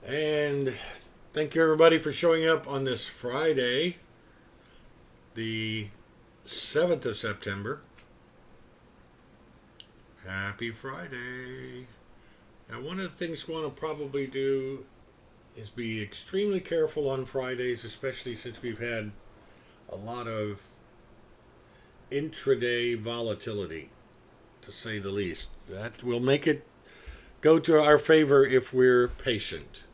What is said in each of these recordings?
And thank you everybody for showing up on this Friday, the 7th of September. Happy Friday. Now, one of the things we want to probably do is be extremely careful on Fridays, especially since we've had a lot of intraday volatility, to say the least. That will make it go to our favor if we're patient.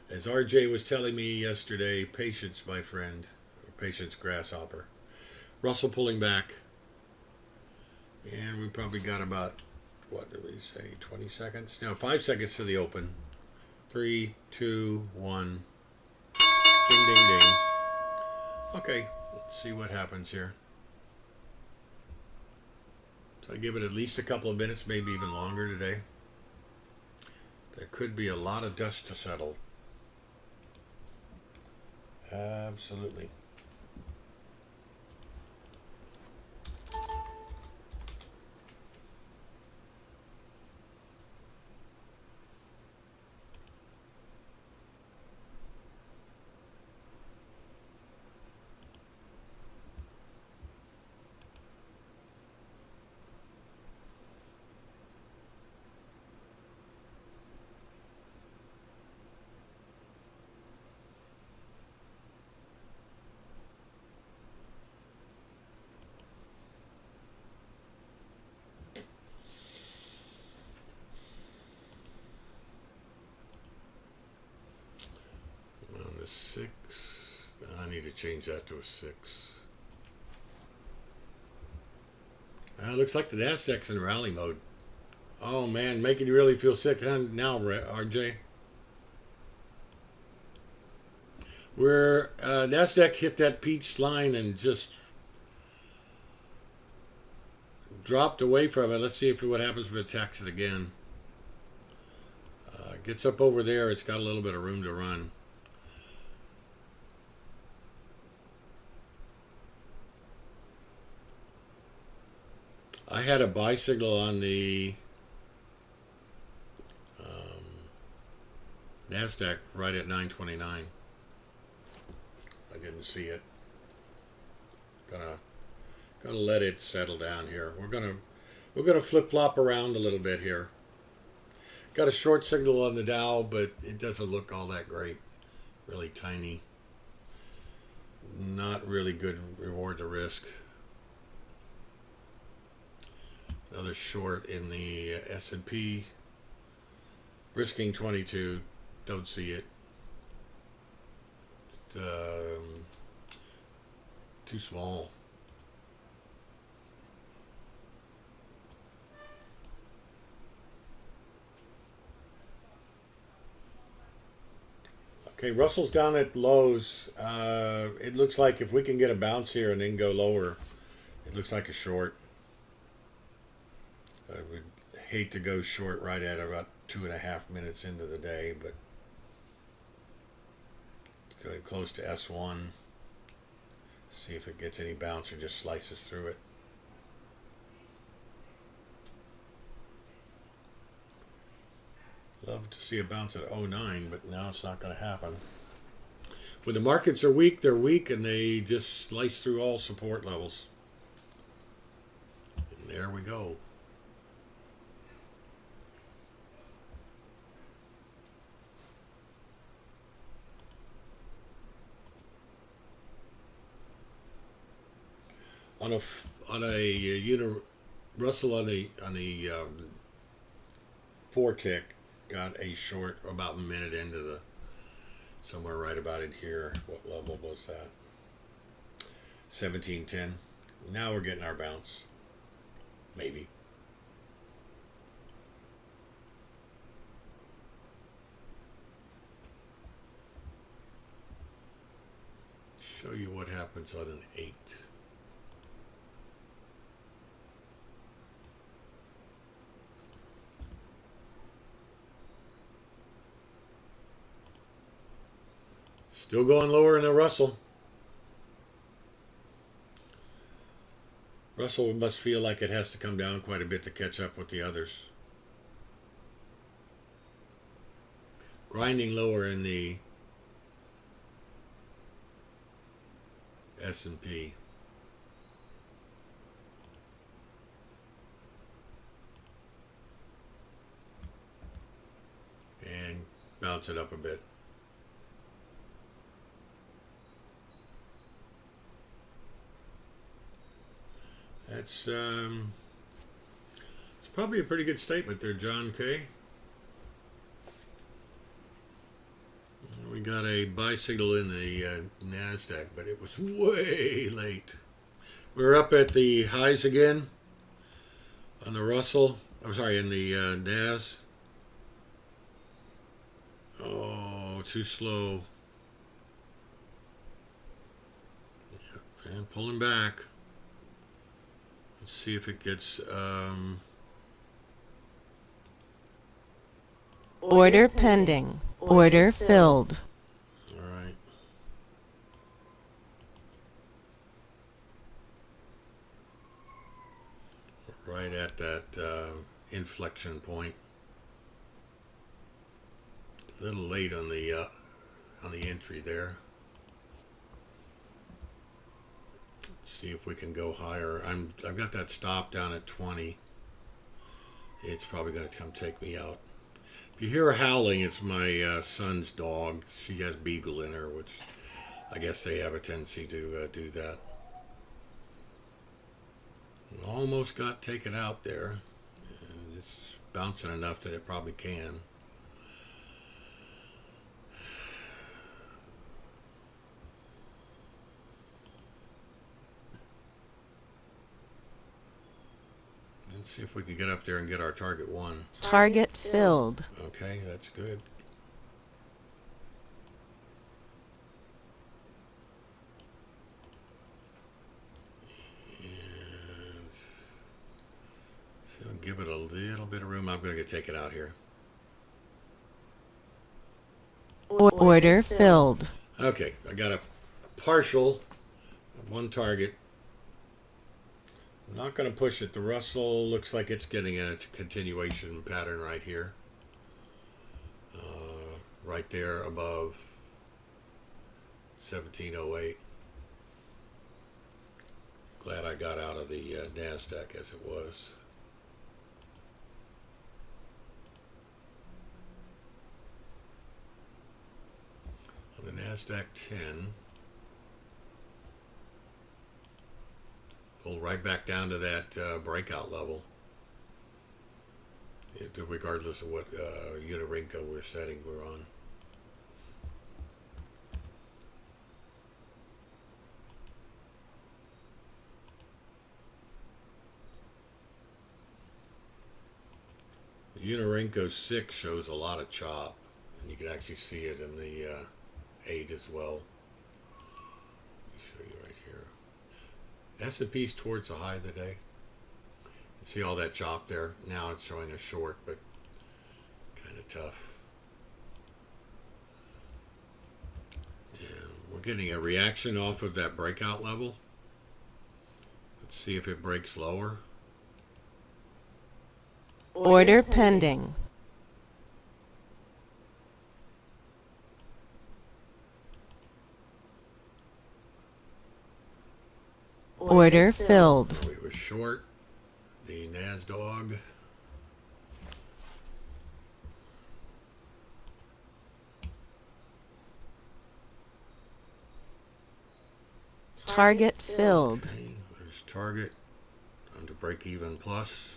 As RJ was telling me yesterday, patience, my friend, or patience, grasshopper. Russell pulling back. And we probably got about, what did we say, 20 seconds? No, 5 seconds to the open. 3, 2, 1. Ding, ding, ding. Okay, let's see what happens here. So I give it at least a couple of minutes, maybe even longer today. There could be a lot of dust to settle. Absolutely. On the 6, I need to change that to a 6. Looks like the Nasdaq's in rally mode. Oh man, making you really feel sick now, RJ. Where Nasdaq hit that peach line and just dropped away from it. Let's see what happens if it attacks it again. Gets up over there. It's got a little bit of room to run. I had a buy signal on the Nasdaq right at 929. I didn't see it. Gonna let it settle down here. We're gonna flip flop around a little bit here. Got a short signal on the Dow, but it doesn't look all that great. Really tiny. Not really good reward to risk. Another short in the S&P. Risking 22. Don't see it. It's, too small. Okay, Russell's down at lows. It looks like if we can get a bounce here and then go lower, it looks like a short. I would hate to go short right at about 2.5 minutes into the day, but it's going close to S1. See if it gets any bounce or just slices through it. Love to see a bounce at 09, but now it's not going to happen. When the markets are weak, they're weak, and they just slice through all support levels. And there we go. On a Russell on the 4 tick got a short about a minute into the somewhere right about in here. What level was that? 1710. Now we're getting our bounce. Maybe. Show you what happens on an 8. Still going lower in the Russell. Russell must feel like it has to come down quite a bit to catch up with the others. grinding lower in the S&P. And bounce it up a bit. That's it's probably a pretty good statement there, John K. We got a buy signal in the NASDAQ, but it was way late. We're up at the highs again on the Russell. I'm sorry, in the NAS. Oh, too slow. Yep, and pulling back. Let's see if it gets... Order pending. Order filled. all right. Right at that inflection point. A little late on the entry there. Let's see if we can go higher. I've got that stop down at 20. It's probably going to come take me out. If you hear howling, it's my son's dog. She has beagle in her, which I guess they have a tendency to do that. Almost got taken out there. And it's bouncing enough that it probably can. Let's see if we can get up there and get our target 1. Target filled. Okay, that's good. And so give it a little bit of room. I'm going to take it out here. Order filled. Okay, I got a partial, 1 target. I'm not going to push it. The Russell looks like it's getting a continuation pattern right here. Right there above 1708. Glad I got out of the NASDAQ as it was. On the NASDAQ 10. Pull right back down to that breakout level, regardless of what Unirinco we're on. The Unirinco 6 shows a lot of chop, and you can actually see it in the 8 as well. Let me show you right here. S&P's towards the high of the day. You see all that chop there? Now it's showing a short, but kind of tough. Yeah, we're getting a reaction off of that breakout level. Let's see if it breaks lower. Order pending. Order filled. So we were short the NASDAQ. Target filled. Okay, there's target under break even plus.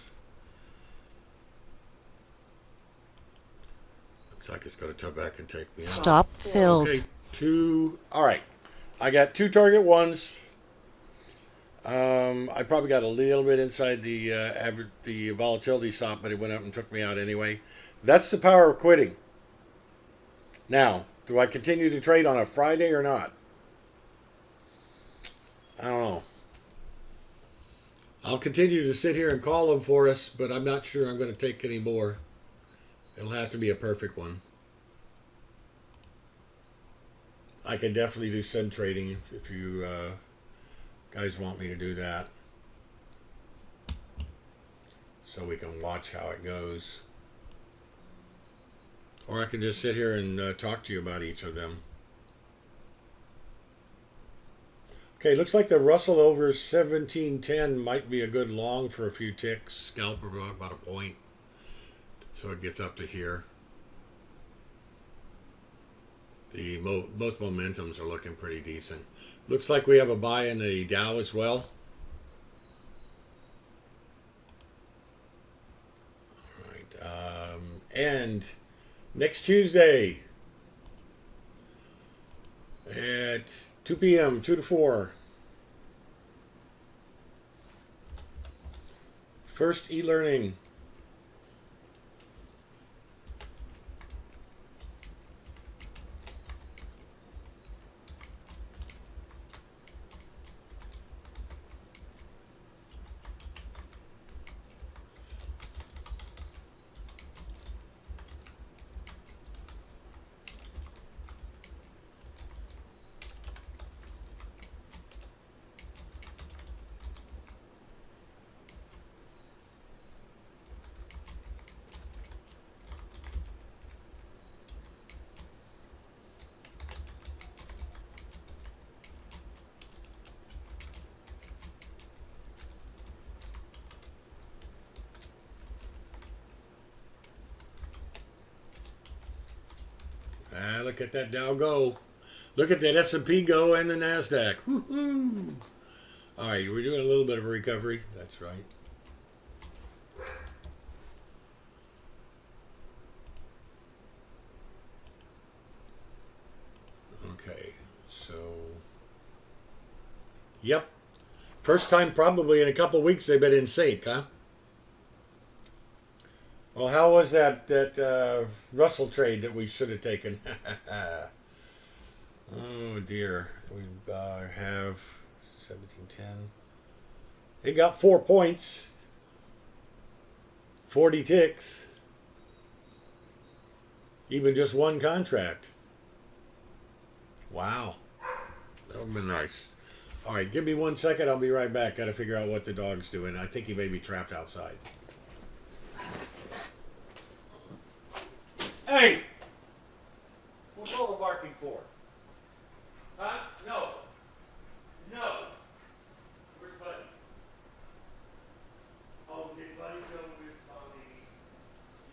Looks like it's going to come back and take me out. Stop filled. Okay, 2. All right, I got 2 target 1s. I probably got a little bit inside the average, the volatility stop, but it went up and took me out anyway. That's the power of quitting. Now, do I continue to trade on a Friday or not? I don't know. I'll continue to sit here and call them for us, but I'm not sure I'm going to take any more. It'll have to be a perfect one. I can definitely do sim trading if you guys want me to do that, so we can watch how it goes. Or I can just sit here and talk to you about each of them. Okay, looks like the Russell over 1710 might be a good long for a few ticks. Scalp about a point. So it gets up to here. The both momentums are looking pretty decent. Looks like we have a buy in the Dow as well. All right. And next Tuesday at 2 p.m., 2 to 4. First e-learning. Look at that Dow go. Look at that S&P go and the NASDAQ. Woo-hoo. All right, we're doing a little bit of a recovery. That's right. Okay, so... Yep. First time probably in a couple weeks they've been in sync, huh? Well, how was that Russell trade that we should have taken? Oh dear, we have 1710. It got 4 points, 40 ticks, even just one contract. Wow, that would be nice. All right, give me 1 second. I'll be right back. Got to figure out what the dog's doing. I think he may be trapped outside. Hey! What's all the barking for? Huh? No. No. Where's Buddy? Oh, did Buddy go with Mommy?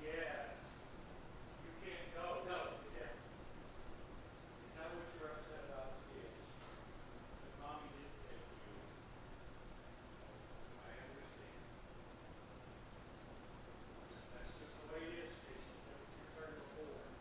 Yes. You can't go. No. Yeah. Is that what you're upset about, Steve? That Mommy didn't take you? I understand. That's just the way it is, Steve. That's what your turn before.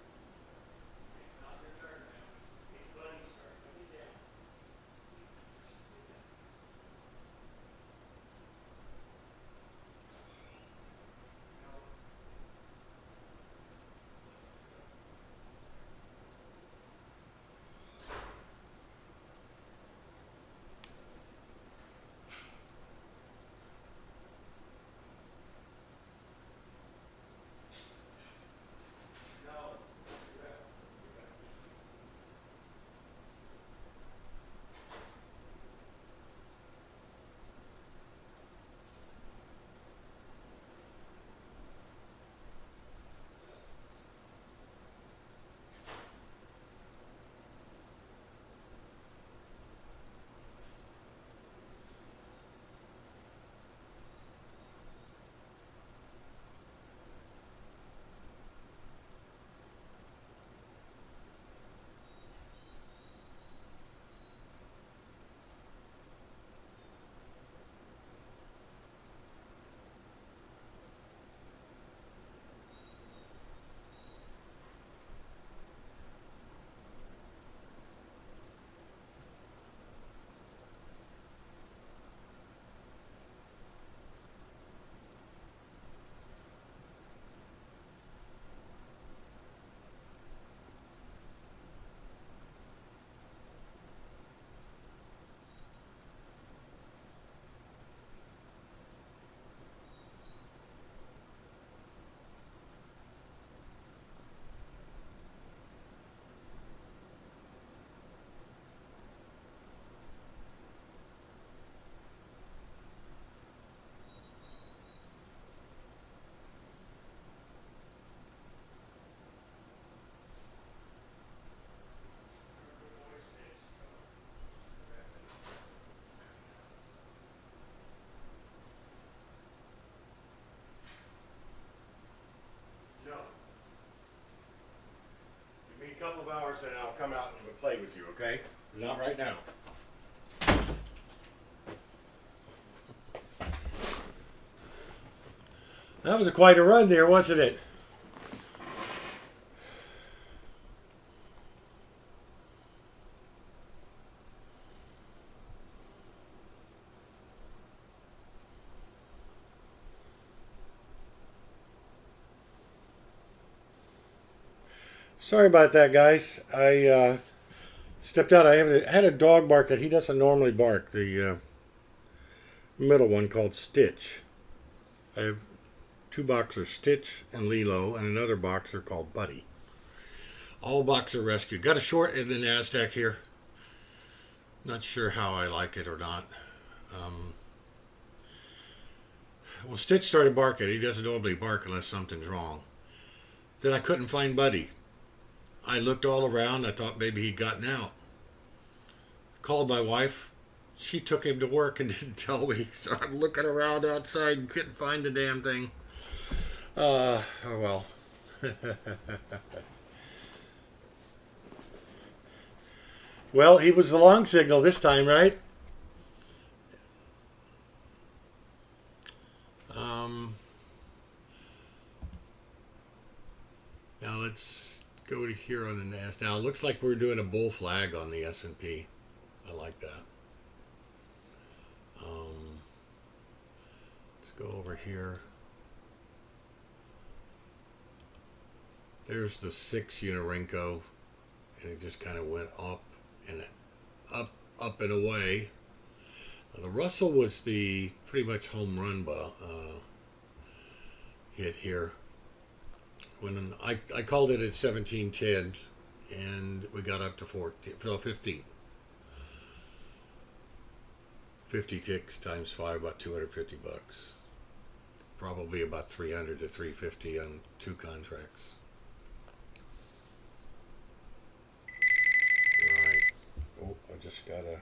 couple of hours and I'll come out and we'll play with you, okay? Not right now. That was quite a run there, wasn't it? Sorry about that, guys. I stepped out. I had a dog bark that he doesn't normally bark. The middle one called Stitch. I have two boxers, Stitch and Lilo, and another boxer called Buddy. All boxer rescue. Got a short in the NASDAQ here. Not sure how I like it or not. Well, Stitch started barking. He doesn't normally bark unless something's wrong. Then I couldn't find Buddy. I looked all around. I thought maybe he'd gotten out. Called my wife. She took him to work and didn't tell me. So I'm looking around outside and couldn't find the damn thing. Oh well. Well, he was the long signal this time, right? Now let's go to here on the NASDAQ. Now it looks like we're doing a bull flag on the S&P. I like that. Let's go over here. There's the 6 Unirenko, and it just kind of went up and up and away. The Russell was the pretty much home run hit here. When I called it at 1710, and we got up to 15. 50 ticks times 5, about $250. Probably about 300 to 350 on 2 contracts. Right. Oh, I just got an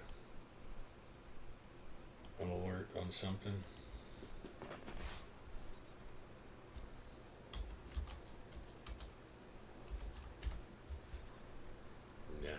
alert on something. Yeah.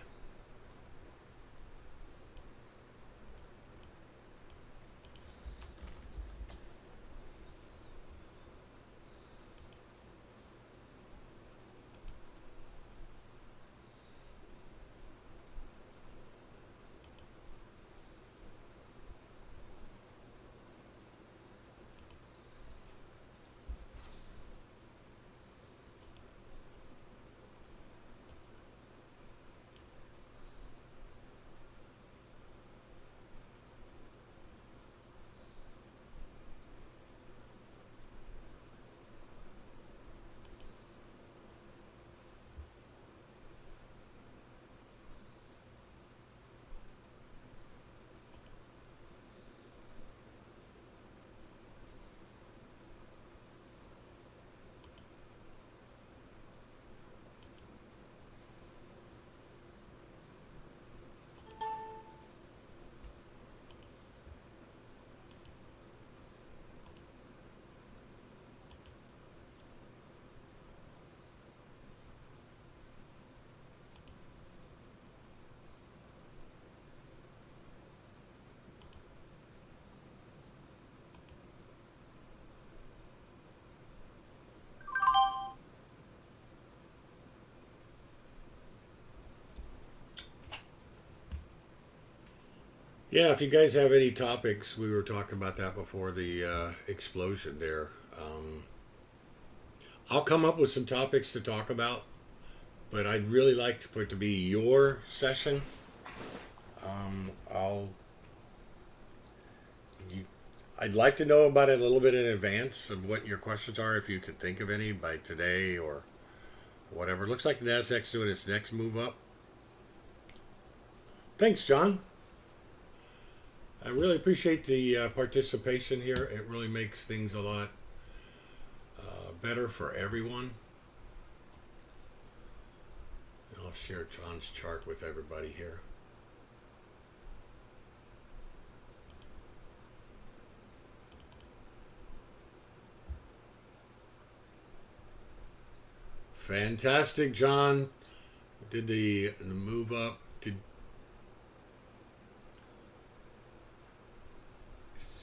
Yeah, if you guys have any topics, we were talking about that before the explosion there. I'll come up with some topics to talk about, but I'd really like for it to be your session. I'll. I'd like to know about it a little bit in advance of what your questions are, if you could think of any by today or whatever. Looks like the Nasdaq's doing its next move up. Thanks, John. I really appreciate the participation here. It really makes things a lot better for everyone. And I'll share John's chart with everybody here. Fantastic, John. Did the move up? Did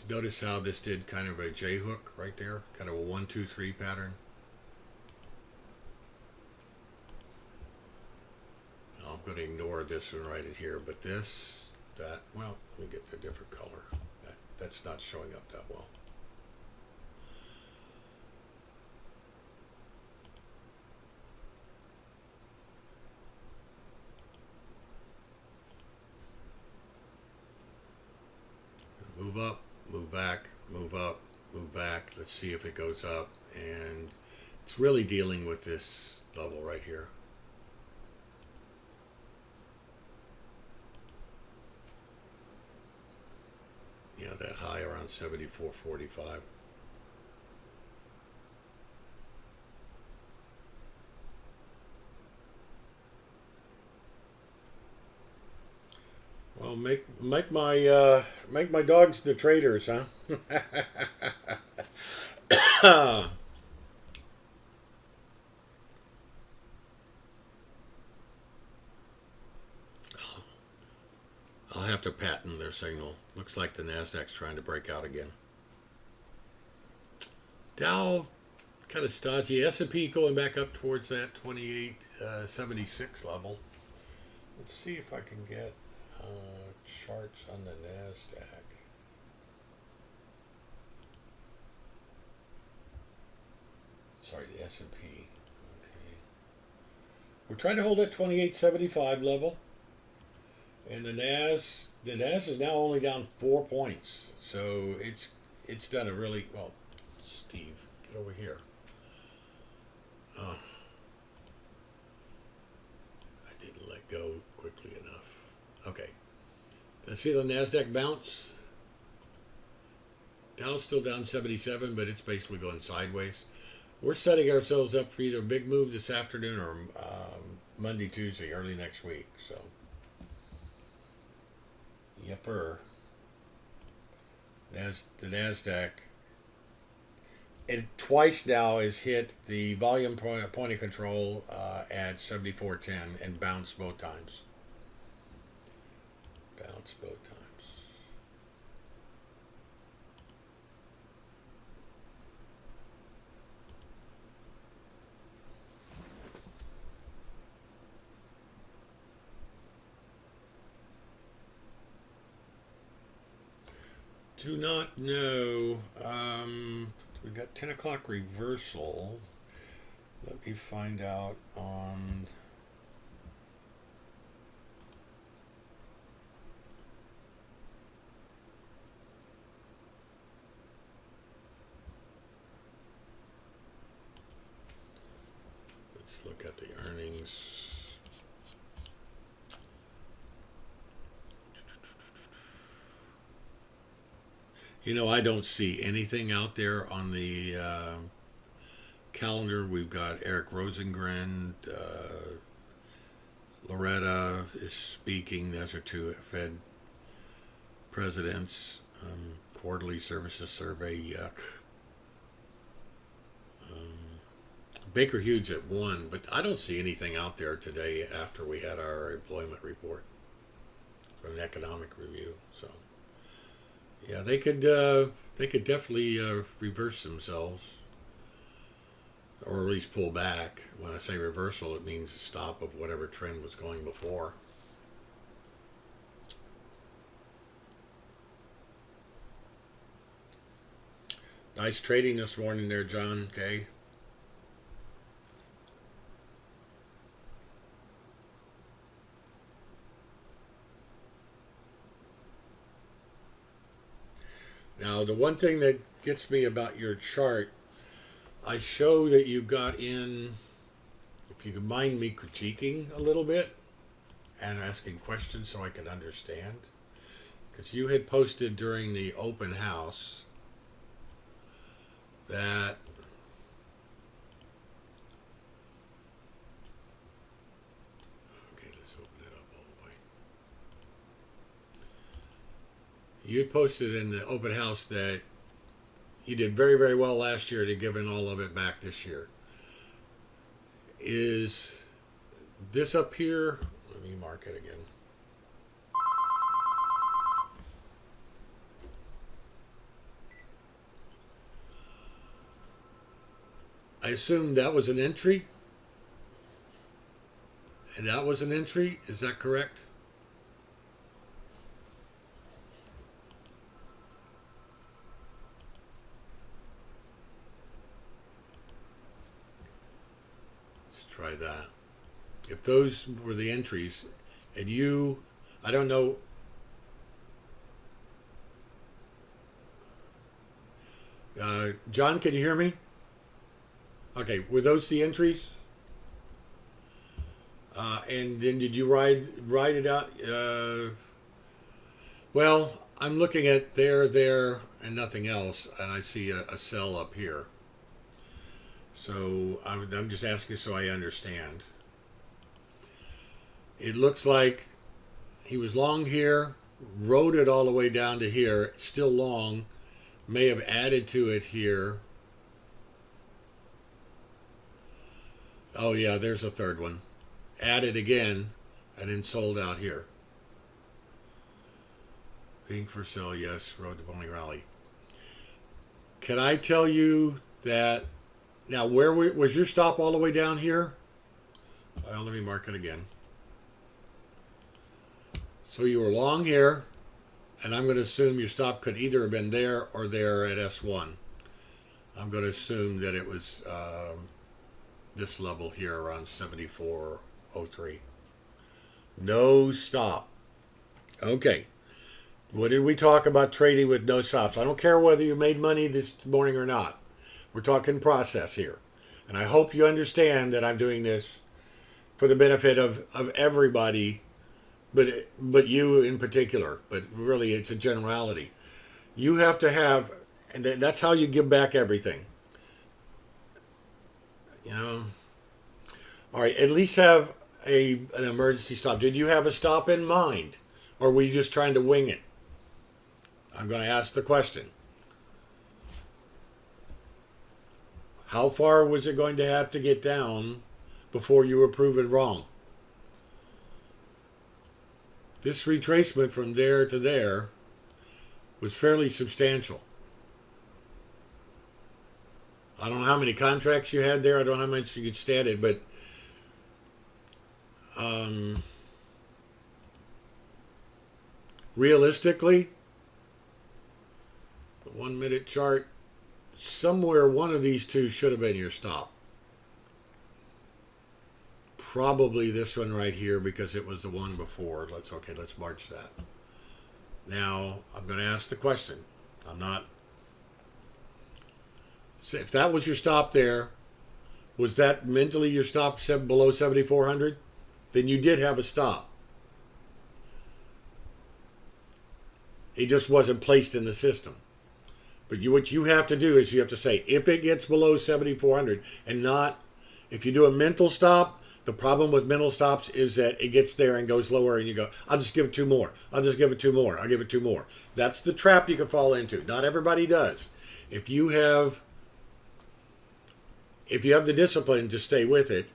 notice how this did kind of a J hook right there, kind of a 1, 2, 3 pattern. I'm going to ignore this one right here, but this, that, well, let me get a different color. That's not showing up that well. Move up, move back, move up, move back. Let's see if it goes up. And it's really dealing with this level right here. Yeah, that high around 74.45. Well, make my dogs the traders, huh? I'll have to patent their signal. Looks like the Nasdaq's trying to break out again. Dow kind of stodgy. S&P going back up towards that 2876 level. Let's see if I can get charts on the Nasdaq. Sorry, the S&P. Okay. We're trying to hold that 2875 level. And the Nas is now only down 4 points. So it's done a really, well, Steve, get over here. I didn't let go quickly enough. Okay. Let's see the Nasdaq bounce. Dow's still down 77, but it's basically going sideways. We're setting ourselves up for either a big move this afternoon or Monday, Tuesday, early next week. So, yepper. The Nasdaq, it twice now has hit the volume point of control at 74.10 and bounced both times. Bounced both times. Do not know. We got 10 o'clock reversal. Let me find out on. Let's look at the earnings. You know, I don't see anything out there on the calendar. We've got Eric Rosengren, Loretta is speaking. Those are two Fed presidents. Quarterly services survey, yuck. Baker Hughes at 1, but I don't see anything out there today after we had our employment report for an economic review. So. Yeah, they could definitely reverse themselves, or at least pull back. When I say reversal, it means stop of whatever trend was going before. Nice trading this morning there, John K. Now, the one thing that gets me about your chart, I show that you got in, if you could mind me critiquing a little bit and asking questions so I could understand. Because you had posted during the open house that you posted in the open house that you did very, very well last year to giving all of it back this year. Is this up here, let me mark it again. I assume that was an entry. And that was an entry. Is that correct? Let's try that. If those were the entries, and you, I don't know. John, can you hear me? Okay, were those the entries? And then did you write it out? Well, I'm looking at there, and nothing else, and I see a cell up here. So I'm just asking so I understand. It looks like he was long here, rode it all the way down to here, still long, may have added to it here. Oh yeah, there's a third one. Added again, and then sold out here. Being for sale, yes, road to Pony Rally. Can I tell you that, now where was your stop all the way down here? Well, let me mark it again. So you were long here, and I'm going to assume your stop could either have been there or there at S1. I'm going to assume that it was this level here around 74.03. No stop. Okay. What did we talk about trading with no stops? I don't care whether you made money this morning or not. We're talking process here. And I hope you understand that I'm doing this for the benefit of everybody, but you in particular. But really, it's a generality. You have to have, and that's how you give back everything. You know. All right, at least have an emergency stop. Did you have a stop in mind? Or were you just trying to wing it? I'm going to ask the question. How far was it going to have to get down before you were proven wrong? This retracement from there to there was fairly substantial. I don't know how many contracts you had there. I don't know how much you could stand it, but realistically, the 1 minute chart, somewhere one of these two should have been your stop. Probably this one right here because it was the one before. Let's march that. Now I'm going to ask the question. So if that was your stop there, was that mentally your stop below 7,400? Then you did have a stop. It just wasn't placed in the system. But what you have to do is you have to say, if it gets below 7,400 and not, if you do a mental stop, the problem with mental stops is that it gets there and goes lower and you go, I'll just give it two more. I'll just give it two more. I'll give it two more. That's the trap you can fall into. Not everybody does. If you have the discipline to stay with it,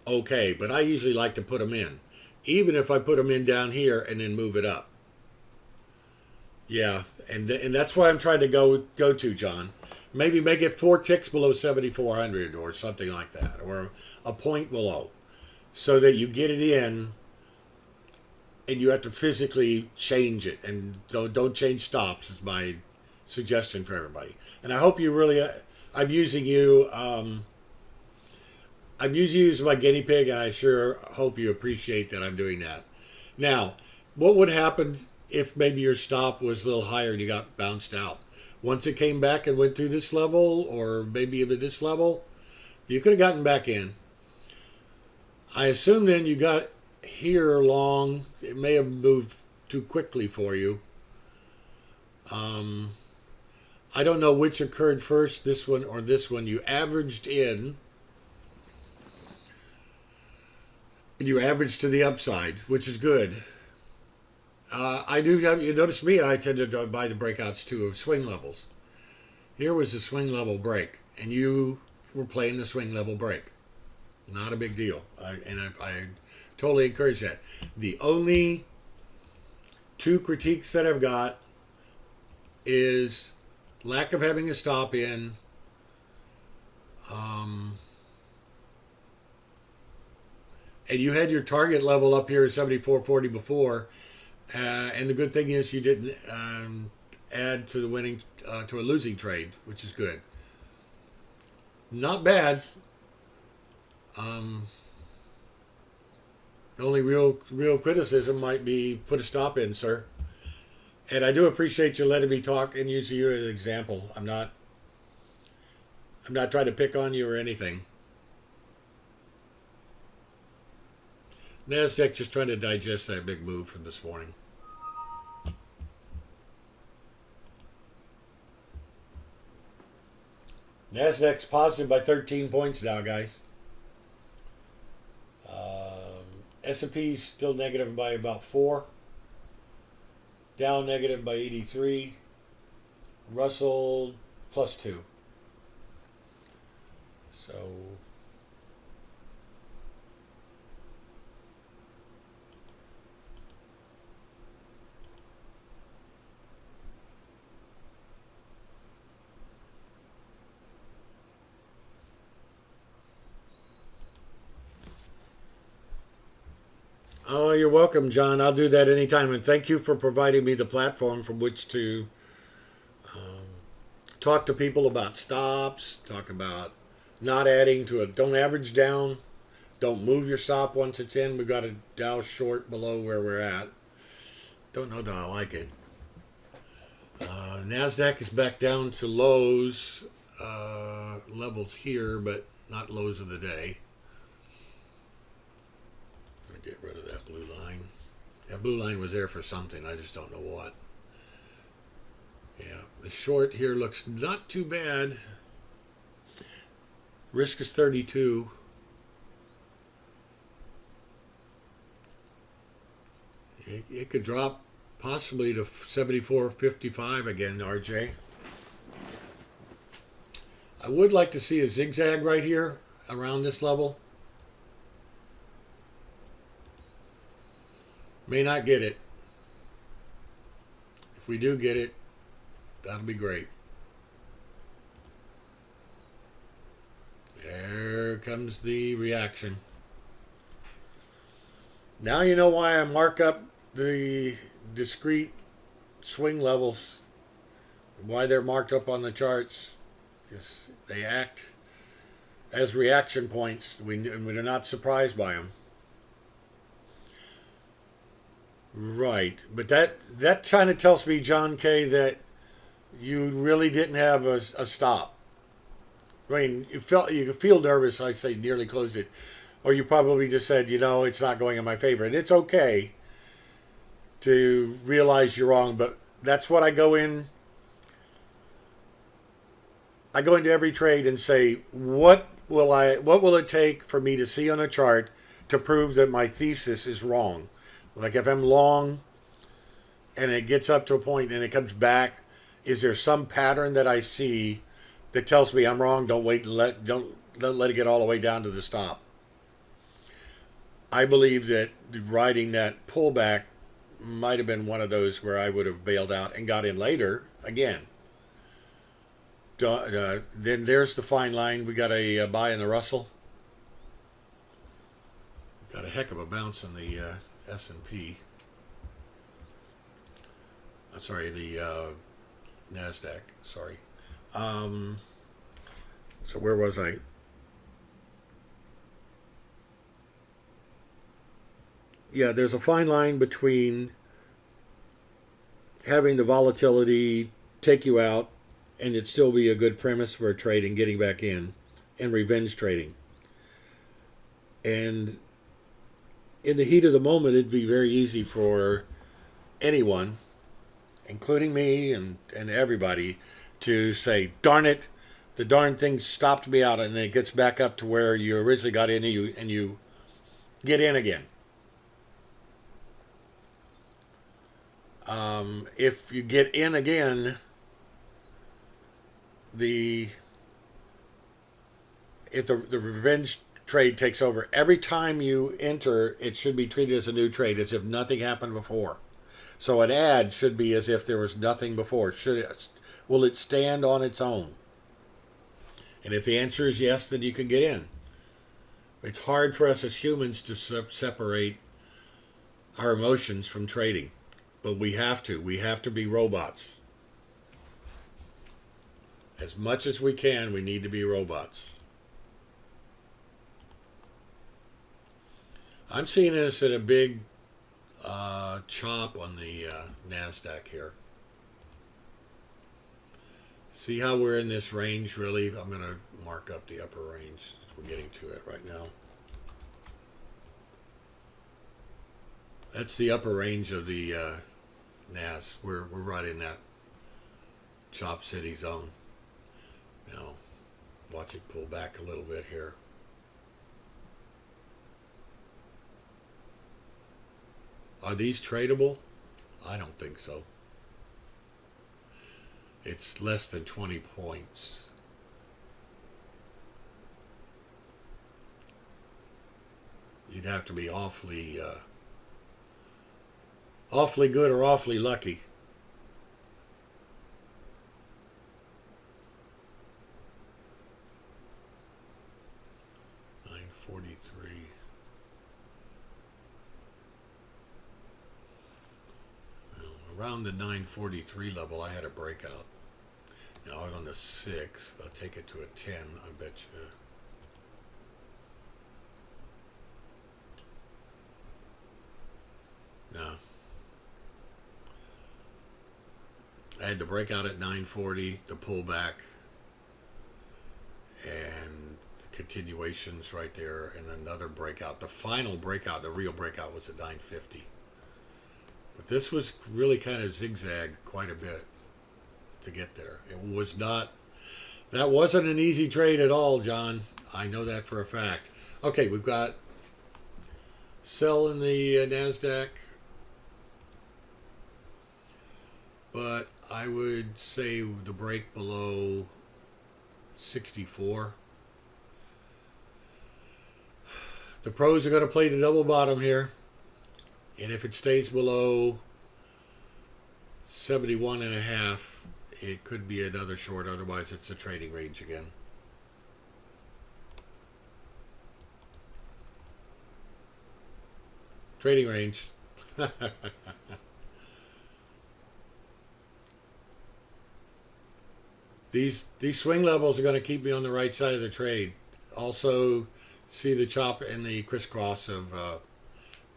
okay. But I usually like to put them in. Even if I put them in down here and then move it up. Yeah, and that's why I'm trying to go to, John. Maybe make it 4 ticks below 7,400 or something like that, or a point below, so that you get it in, and you have to physically change it. And don't change stops is my suggestion for everybody. And I hope you really, I'm using you as my guinea pig, and I sure hope you appreciate that I'm doing that. Now, what would happen if maybe your stop was a little higher and you got bounced out? Once it came back and went through this level, or maybe even this level, you could have gotten back in. I assume then you got here long. It may have moved too quickly for you. I don't know which occurred first, this one or this one. You averaged in. And you averaged to the upside, which is good. I do have, you notice me, I tend to buy the breakouts too of swing levels. Here was the swing level break, and you were playing the swing level break. Not a big deal. I totally encourage that. The only two critiques that I've got is lack of having a stop in. And you had your target level up here at 74.40 before. And the good thing is you didn't add to the winning to a losing trade, which is good. Not bad. The only real criticism might be put a stop in, sir. And I do appreciate you letting me talk and use you as an example. I'm not trying to pick on you or anything. NASDAQ just trying to digest that big move from this morning. NASDAQ's positive by 13 points now, guys. S&P's still negative by about 4. Dow negative by 83. Russell plus 2. So oh, you're welcome, John. I'll do that anytime. And thank you for providing me the platform from which to talk to people about stops, talk about not adding to it. Don't average down. Don't move your stop once it's in. We've got a Dow short below where we're at. Don't know that I like it. NASDAQ is back down to lows levels here, but not lows of the day. Get rid of that blue line. That blue line was there for something. I just don't know what. Yeah, the short here looks not too bad. Risk is 32. It could drop possibly to 74.55 again, RJ. I would like to see a zigzag right here around this level. May not get it. If we do get it, that'll be great. There comes the reaction. Now you know why I mark up the discrete swing levels, why they're marked up on the charts. Because they act as reaction points, and we're not surprised by them. Right, but that kind of tells me, John K., that you really didn't have a stop. I mean, you could feel nervous. I say nearly closed it, or you probably just said, it's not going in my favor, and it's okay to realize you're wrong. But that's what I go in. I go into every trade and say, what will it take for me to see on a chart to prove that my thesis is wrong? Like if I'm long and it gets up to a point and it comes back, is there some pattern that I see that tells me I'm wrong? Don't let it get all the way down to the stop. I believe that riding that pullback might have been one of those where I would have bailed out and got in later again. Then there's the fine line. We got a buy in the Russell. Got a heck of a bounce in the S&P. Sorry, the NASDAQ. Sorry. So where was I? Yeah, there's a fine line between having the volatility take you out and it still be a good premise for a trade and getting back in, and revenge trading. And in the heat of the moment, it'd be very easy for anyone, including me and everybody, to say, darn it, the darn thing stopped me out, and then it gets back up to where you originally got in and you get in again. If you get in again, if the revenge trade takes over. Every time you enter, it should be treated as a new trade, as if nothing happened before. So an ad should be as if there was nothing before. Will it stand on its own? And if the answer is yes, then you can get in. It's hard for us as humans to separate our emotions from trading, but we have to. We have to be robots. As much as we can, we need to be robots. I'm seeing this at a big chop on the NASDAQ here. See how we're in this range, really? I'm going to mark up the upper range. We're getting to it right now. That's the upper range of the NAS. We're right in that chop city zone. Now, watch it pull back a little bit here. Are these tradable? I don't think so. It's less than 20 points. You'd have to be awfully good or awfully lucky. Around the 943 level, I had a breakout. Now I'm on the 6th. I'll take it to a 10, I bet you. No. I had the breakout at 940, the pullback, and the continuations right there, and another breakout. The final breakout, the real breakout, was at 950. But this was really kind of zigzag quite a bit to get there. It was not, that wasn't an easy trade at all, John. I know that for a fact. Okay, we've got sell in the NASDAQ. But I would say the break below 64. The pros are going to play the double bottom here. And if it stays below 71.5, it could be another short. Otherwise, it's a trading range again. Trading range. These swing levels are going to keep me on the right side of the trade. Also, see the chop and the crisscross of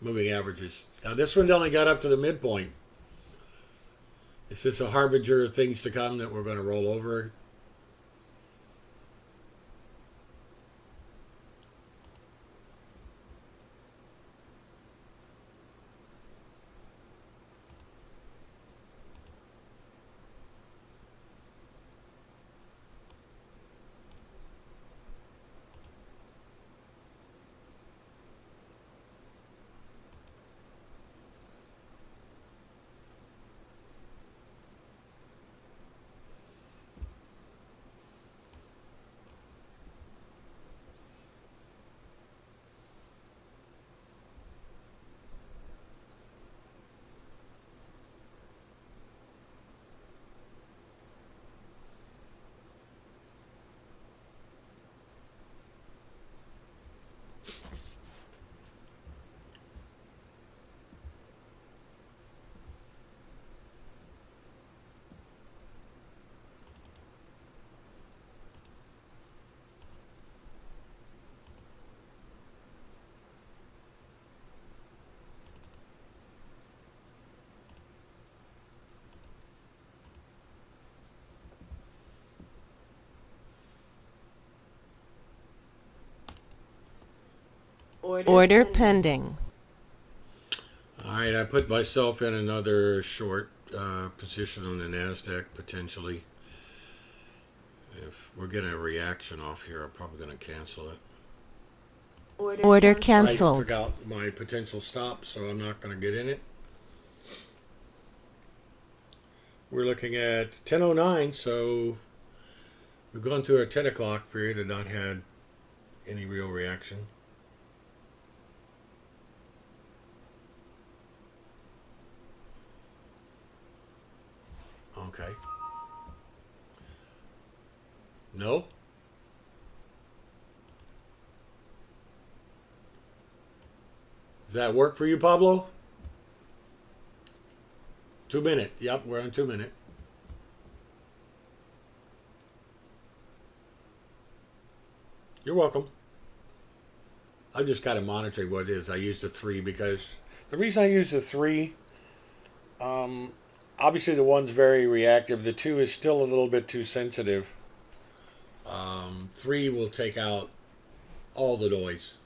moving averages. Now this one only got up to the midpoint. Is this a harbinger of things to come that we're going to roll over? Order pending. All right, I put myself in another short position on the NASDAQ, potentially. If we're getting a reaction off here, I'm probably going to cancel it. Order I canceled. forgot my potential stop, so I'm not going to get in it. We're looking at 10:09, so we've gone through our 10 o'clock period and not had any real reaction. Okay. Nope. Does that work for you, Pablo? 2 minute. Yep, we're on 2 minute. You're welcome. I'm just kind of monitoring what it is. I used a 3 because the reason I use the 3, obviously the 1's very reactive. The 2 is still a little bit too sensitive. 3 will take out all the noise.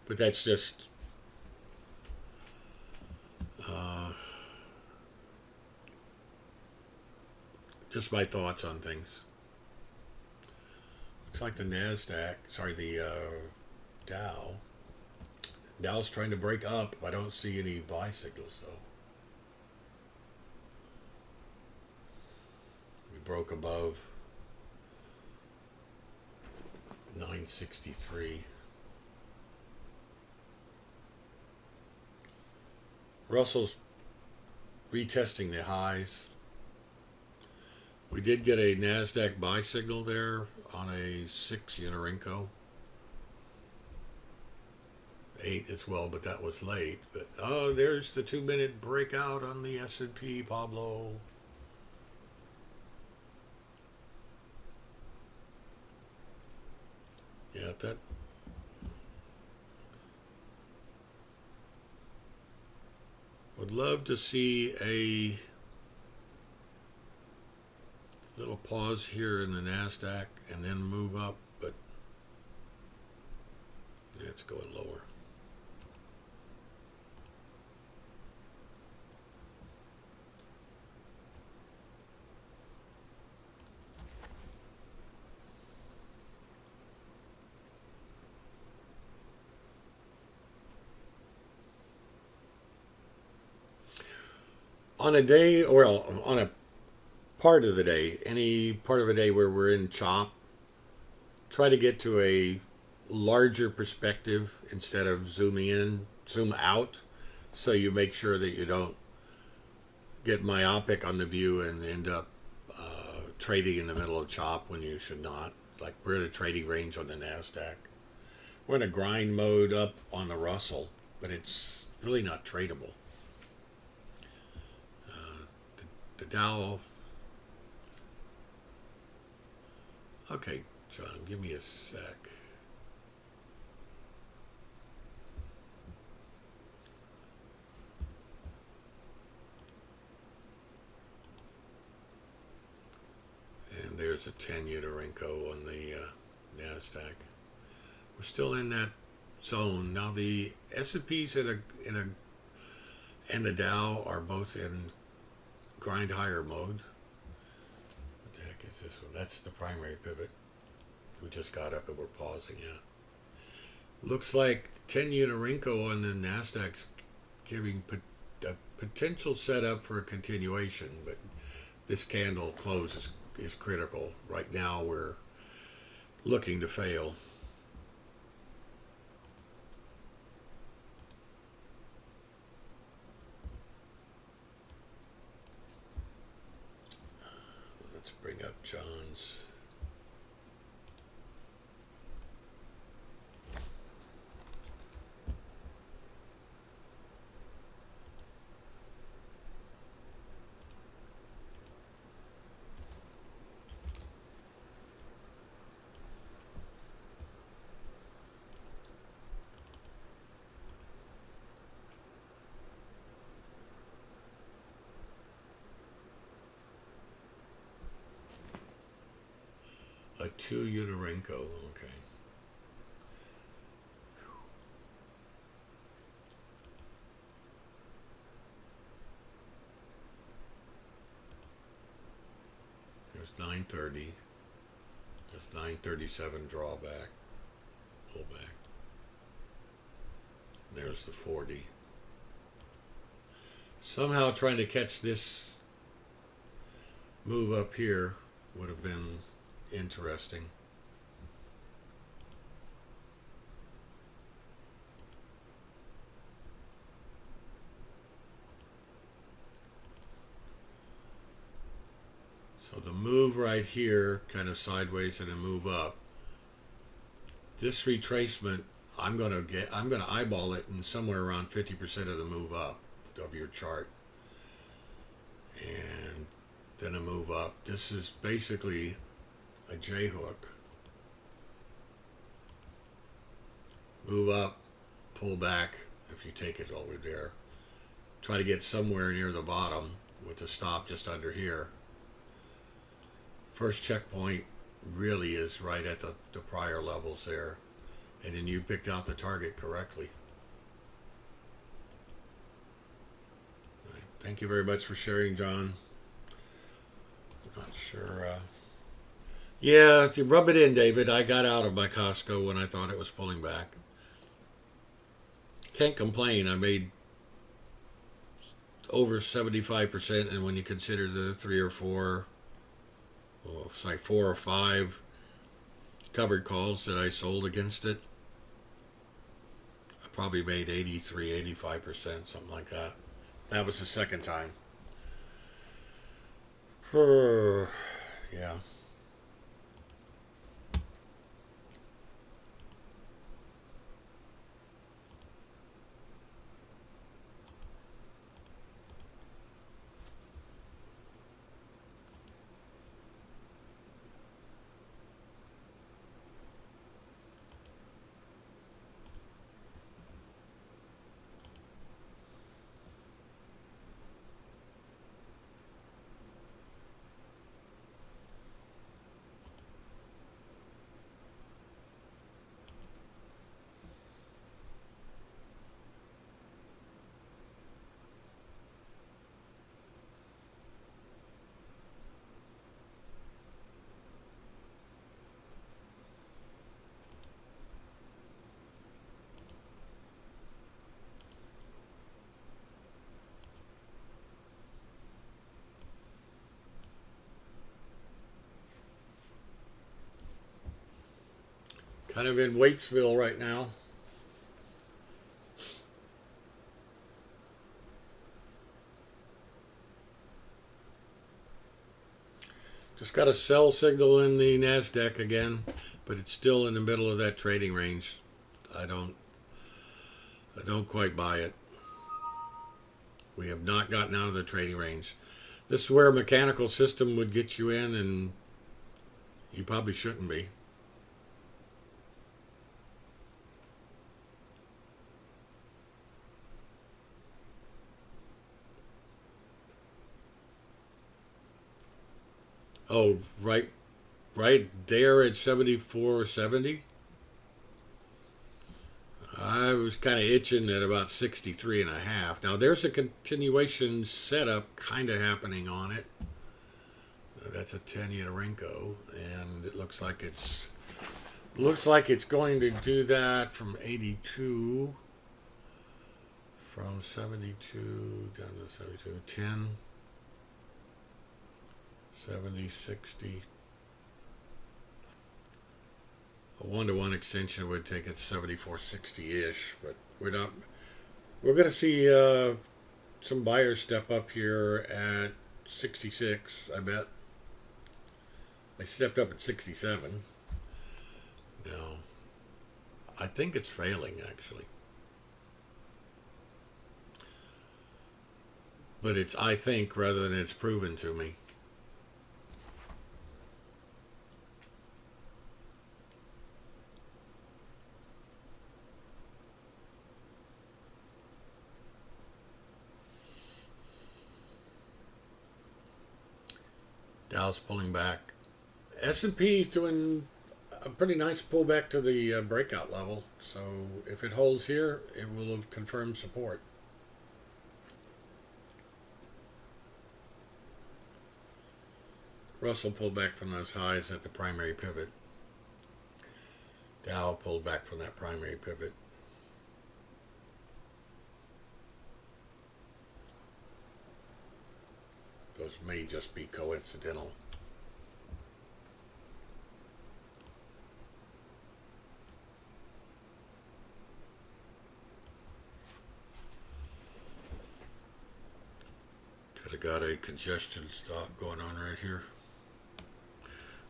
But that's just my thoughts on things. Looks like the Dow. Dow's trying to break up. I don't see any buy signals though. We broke above 963. Russell's retesting the highs. We did get a NASDAQ buy signal there on a 6 Unirenko. 8 as well, but that was late. But oh, there's the 2 minute breakout on the S&P, Pablo. Yeah, that. Would love to see a little pause here in the NASDAQ and then move up, but it's going lower. On a day, well, on a part of the day, any part of a day where we're in chop, try to get to a larger perspective instead of zoom out, so you make sure that you don't get myopic on the view and end up trading in the middle of chop when you should not. Like we're in a trading range on the NASDAQ. We're in a grind mode up on the Russell, but it's really not tradable. The Dow. Okay, John, give me a sec. And there's a 10 Unirenko on the NASDAQ. We're still in that zone. Now the S&Ps and the Dow are both in grind higher mode. What the heck is this one? That's the primary pivot. We just got up and we're pausing yet. Looks like 10 Unirenko on the Nasdaq's giving a potential setup for a continuation, but this candle close is critical. Right now we're looking to fail. Let's bring up John's. A 2 Unirenko, okay. There's 930. There's 937 drawback, pullback. There's the 40. Somehow trying to catch this move up here would have been interesting. So the move right here, kind of sideways and a move up. This retracement, I'm gonna eyeball it in somewhere around 50% of the move up of your chart, and then a move up. This is basically a J hook. Move up, pull back. If you take it over there, try to get somewhere near the bottom with the stop just under here. First checkpoint really is right at the prior levels there, and then you picked out the target correctly. Right. Thank you very much for sharing, John. Not sure. Yeah, if you rub it in, David. I got out of my Costco when I thought it was pulling back. Can't complain. I made over 75%, and when you consider the 3 or 4, well, it's like 4 or 5 covered calls that I sold against it, I probably made 83, 85%, something like that. That was the second time. Yeah. Kind of in Waitsville right now. Just got a sell signal in the NASDAQ again, but it's still in the middle of that trading range. I don't quite buy it. We have not gotten out of the trading range. This is where a mechanical system would get you in, and you probably shouldn't be. Oh, right there at 74.70. I was kind of itching at about 63.5. Now there's a continuation setup kind of happening on it. That's a 10 Yarenko, and it looks like it's going to do that from 82, from 72 down to 72, 10, 70, 60. A 1-to-1 extension would take it 74.60-ish, but we're going to see some buyers step up here at 66, I bet. They stepped up at 67. Now, I think it's failing, actually. But it's I think rather than it's proven to me. Dow's pulling back. S&P is doing a pretty nice pullback to the breakout level. So if it holds here, it will confirm support. Russell pulled back from those highs at the primary pivot. Dow pulled back from that primary pivot. Those may just be coincidental. Could have got a congestion stop going on right here.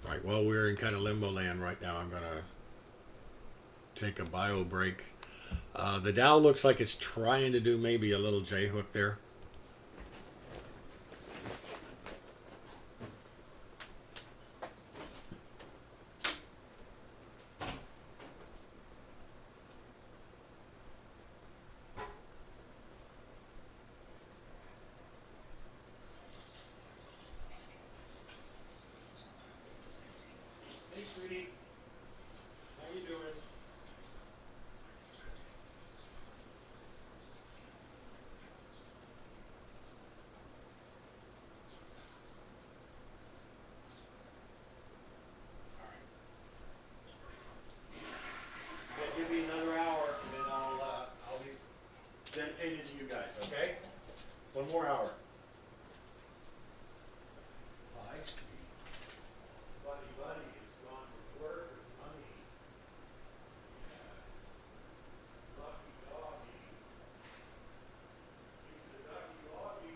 All right, well, we're in kind of limbo land right now. I'm going to take a bio break. The Dow looks like it's trying to do maybe a little J hook there. Hey, sweetie. How you doing? Yeah, give me another hour, and then I'll be dedicated to you guys. Okay? One more hour. Hi, sweetie. Buddy is gone for work or money. Yes. Lucky doggy. He's a ducky doggy.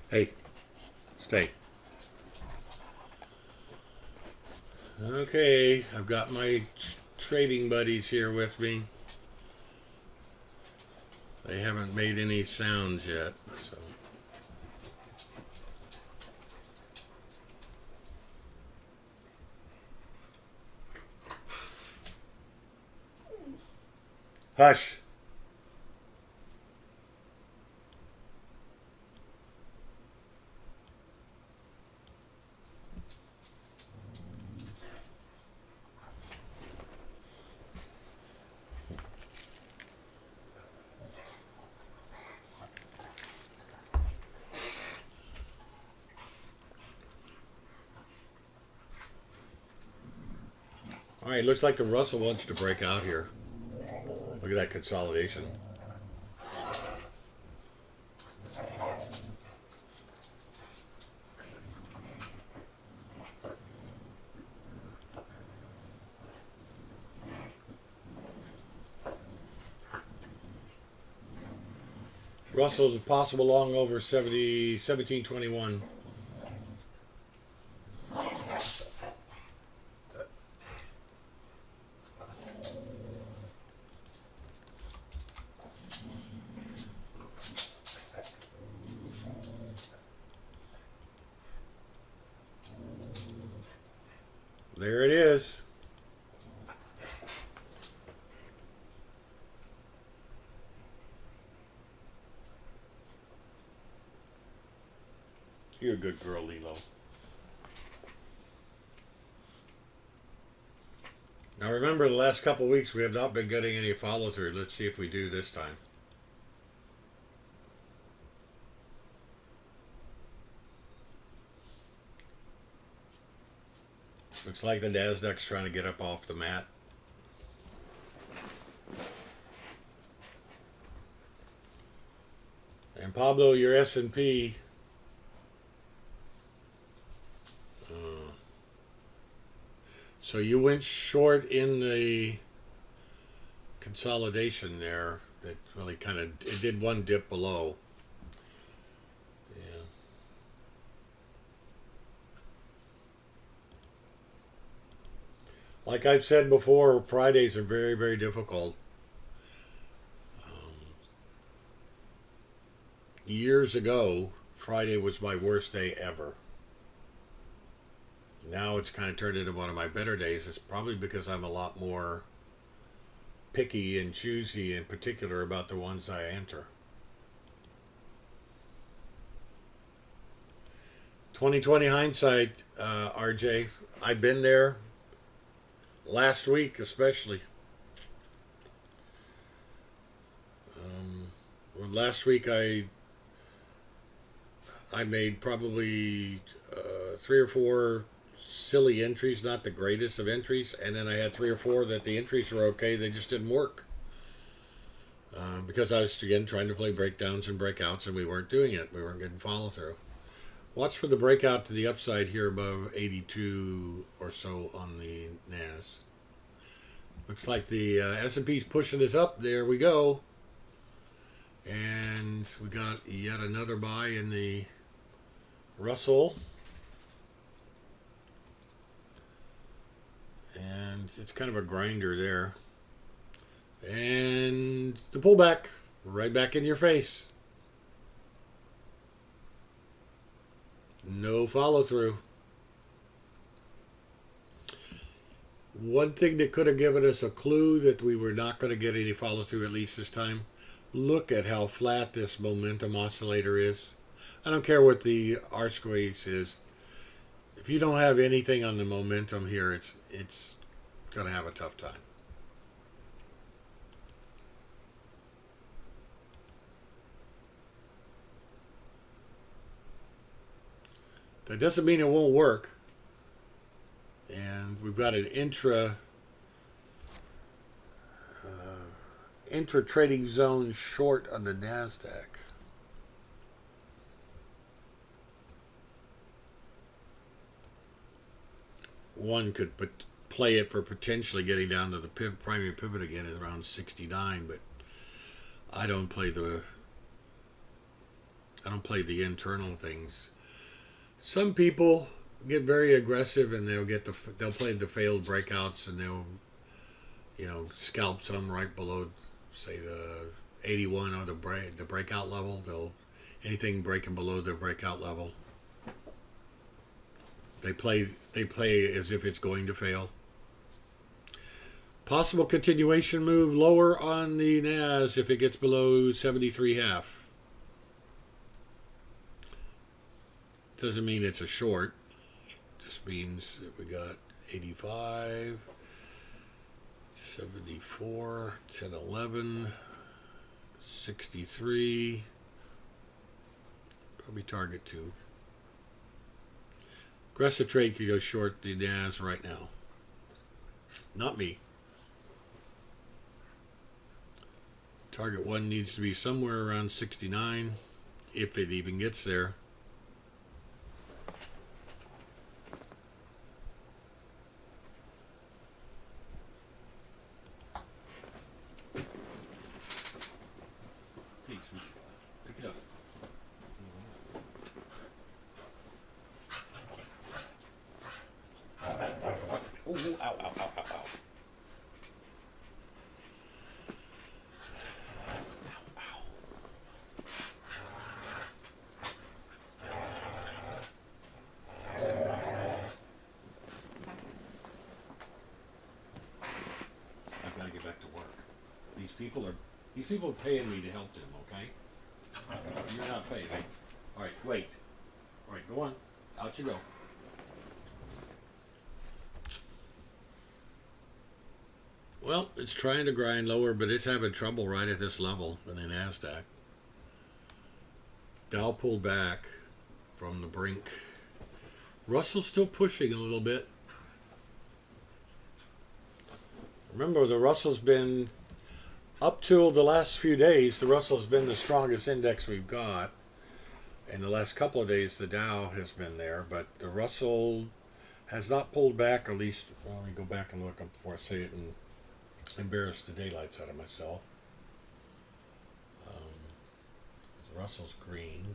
Hey, stay. Okay, I've got my trading buddies here with me. They haven't made any sounds yet, so. Hush. All right, looks like the Russell wants to break out here. Look at that consolidation. Russell's possible long over 70, 1721. There it is. You're a good girl, Lilo. Now remember, the last couple of weeks we have not been getting any follow through. Let's see if we do this time. Looks like the Nasdaq's trying to get up off the mat. And Pablo, your S&P. So you went short in the consolidation there. That really kind of, it did one dip below. Yeah. Like I've said before, Fridays are very, very difficult. Years ago, Friday was my worst day ever. Now it's kind of turned into one of my better days. It's probably because I'm a lot more picky and choosy in particular about the ones I enter. 2020 hindsight, RJ, I've been there. last week especially. Well, last week I made probably 3 or 4 silly entries, not the greatest of entries, and then I had 3 or 4 that the entries were okay, they just didn't work. Because I was again trying to play breakdowns and breakouts, and we weren't doing it. We weren't getting follow through. Watch for the breakout to the upside here above 82 or so on the NAS. Looks like the S&P's pushing us up. There we go. And we got yet another buy in the Russell. And it's kind of a grinder there. And the pullback right back in your face. No follow through. One thing that could have given us a clue that we were not going to get any follow through, at least this time. Look at how flat this momentum oscillator is. I don't care what the R squeeze is. If you don't have anything on the momentum here, it's going to have a tough time. That doesn't mean it won't work. And we've got an intra trading zone short on the NASDAQ. One could play it for potentially getting down to the primary pivot again at around 69, but I don't play the internal things. Some people get very aggressive and they'll play the failed breakouts, and they'll scalp some right below, say, the 81 or the breakout level. Anything breaking below the breakout level, they play as if it's going to fail. Possible continuation move lower on the NAS if it gets below 73.5. Doesn't mean it's a short. Just means that we got 85, 74, 10, 11, 63. Probably target 2. Aggressive trade could go short the NAS right now. Not me. Target 1 needs to be somewhere around 69, if it even gets there. Pick it up. Oh, ow, ow, ow, ow, ow. I've got to get back to work. These people are paying me to help them, okay? You're not paying me. All right, wait. All right, go on. Out you go. Well, it's trying to grind lower, but it's having trouble right at this level in the NASDAQ. Dow pulled back from the brink. Russell's still pushing a little bit. Remember, the Russell's been, up till the last few days, the Russell's been the strongest index we've got. In the last couple of days, the Dow has been there, but the Russell has not pulled back, or at least, well, let me go back and look up before I say it and embarrass the daylights out of myself. The Russell's green.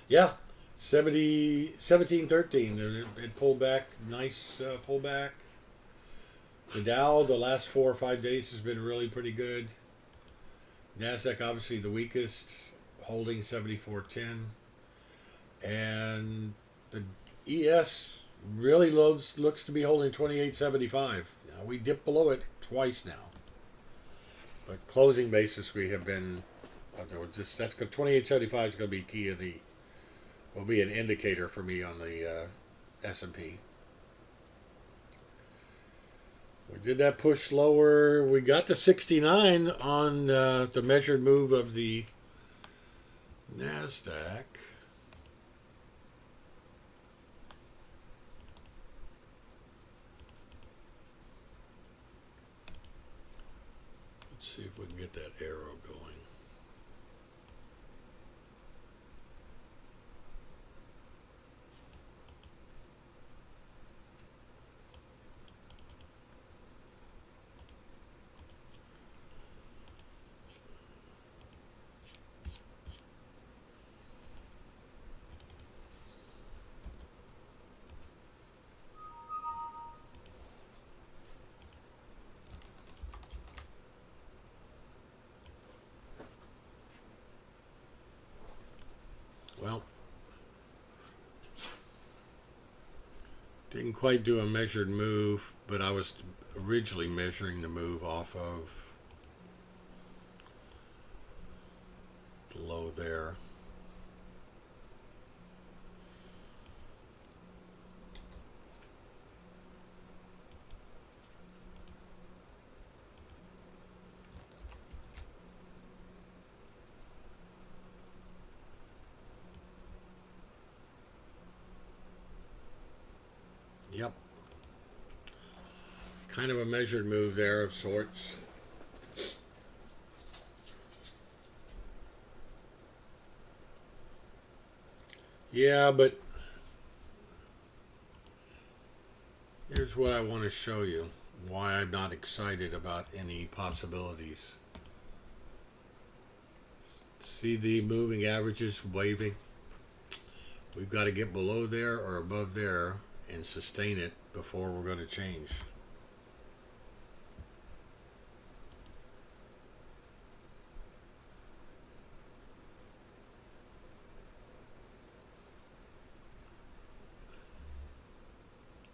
Yeah, 1713. It pulled back, nice pullback. The Dow, the last 4 or 5 days has been really pretty good. NASDAQ, obviously the weakest, holding 74.10. And the ES really looks to be holding 28.75. Now, we dipped below it twice now. But closing basis, we have been, that's good. 28.75 is going to be key will be an indicator for me on the S&P. We did that push lower. We got to 69 on the measured move of the NASDAQ. Let's see if we can get that arrow going. Well, didn't quite do a measured move, but I was originally measuring the move off of the low there. Yep. Kind of a measured move there of sorts. Yeah, but here's what I want to show you. Why I'm not excited about any possibilities. See the moving averages waving? We've got to get below there or above there and sustain it before we're going to change.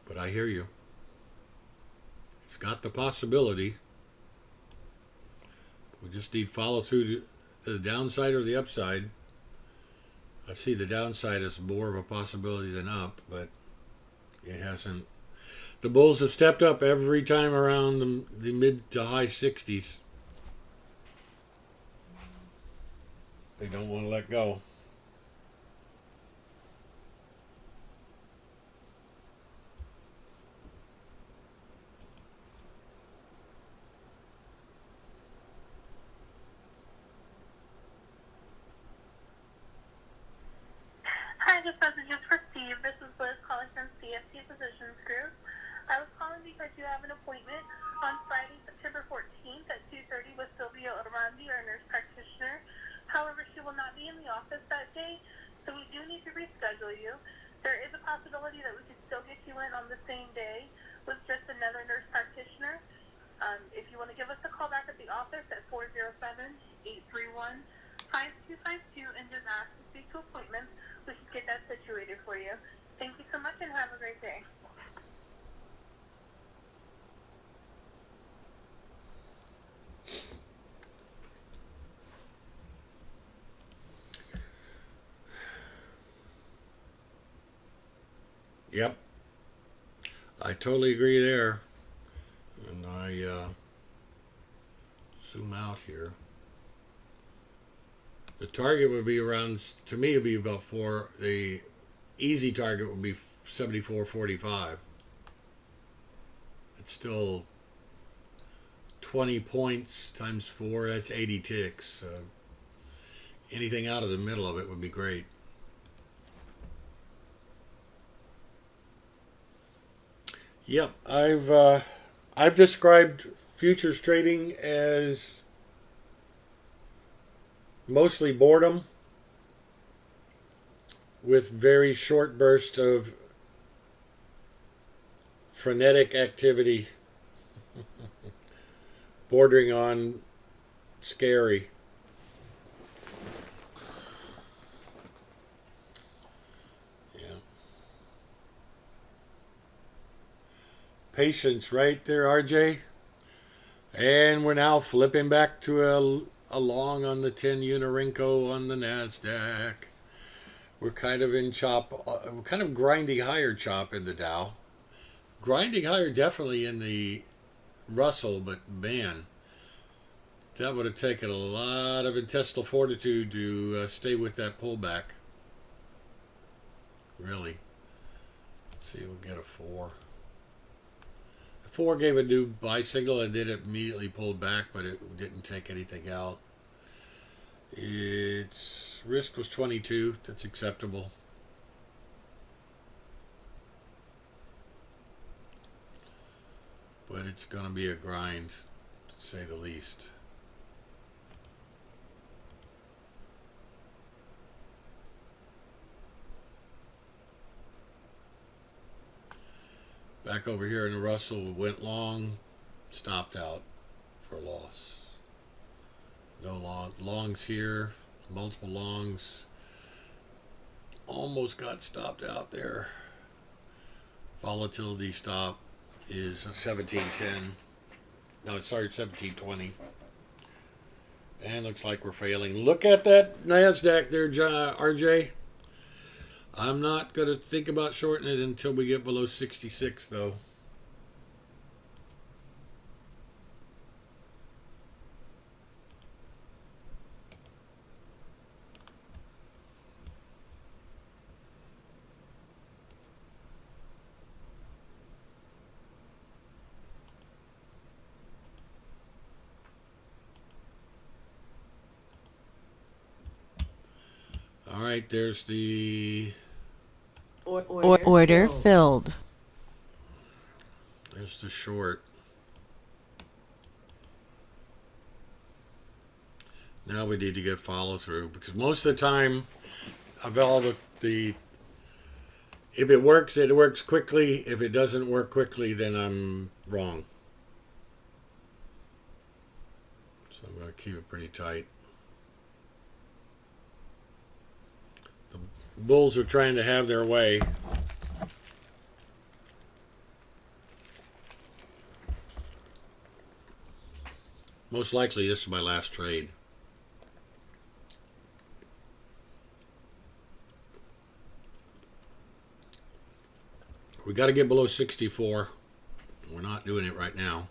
But I hear you. It's got the possibility. We just need follow through to the downside or the upside. I see the downside as more of a possibility than up, but it hasn't. The bulls have stepped up every time around the mid to high 60s. They don't want to let go. Hi, this message is for Steve. This is Liz calling from CFT Physicians Group. I was calling because you have an appointment on Friday, September 14th at 2:30 with Sylvia Orandi, our nurse practitioner. However, she will not be in the office that day, so we do need to reschedule you. There is a possibility that we could still get you in on the same day with just another nurse practitioner. If you want to give us a call back at the office at 407-831-5252 and just ask to speak to appointments, we can get that situated for you. Thank you so much and have a great day. Yep. I totally agree there. And I zoom out here. The target would be around, to me, it would be about the easy target would be 74.45. It's still 20 points times 4, that's 80 ticks. Anything out of the middle of it would be great. Yep, I've described futures trading as mostly boredom with very short bursts of frenetic activity bordering on scary. Yeah. Patience right there, RJ. And we're now flipping back to a long on the 10 Unirinco on the NASDAQ. We're kind of in chop, we're kind of grinding higher chop in the Dow. Grinding higher definitely in the Russell, but man, that would have taken a lot of intestinal fortitude to stay with that pullback. Really. Let's see, we'll get a 4. The 4 gave a new buy signal and then it immediately pulled back, but it didn't take anything out. Its risk was 22. That's acceptable. But it's going to be a grind, to say the least. Back over here in the Russell, went long, stopped out for a loss. No longs here, multiple longs. Almost got stopped out there. Volatility stop is 1710. No, sorry, 1720. And looks like we're failing. Look at that NASDAQ there, RJ. I'm not going to think about shorting it until we get below 66, though. All right, there's the... Order filled. There's the short. Now we need to get follow through, because most of the time, of all the if it works quickly. If it doesn't work quickly, then I'm wrong. So I'm going to keep it pretty tight. The bulls are trying to have their way. Most likely this is my last trade. We got to get below 64. We're not doing it right now.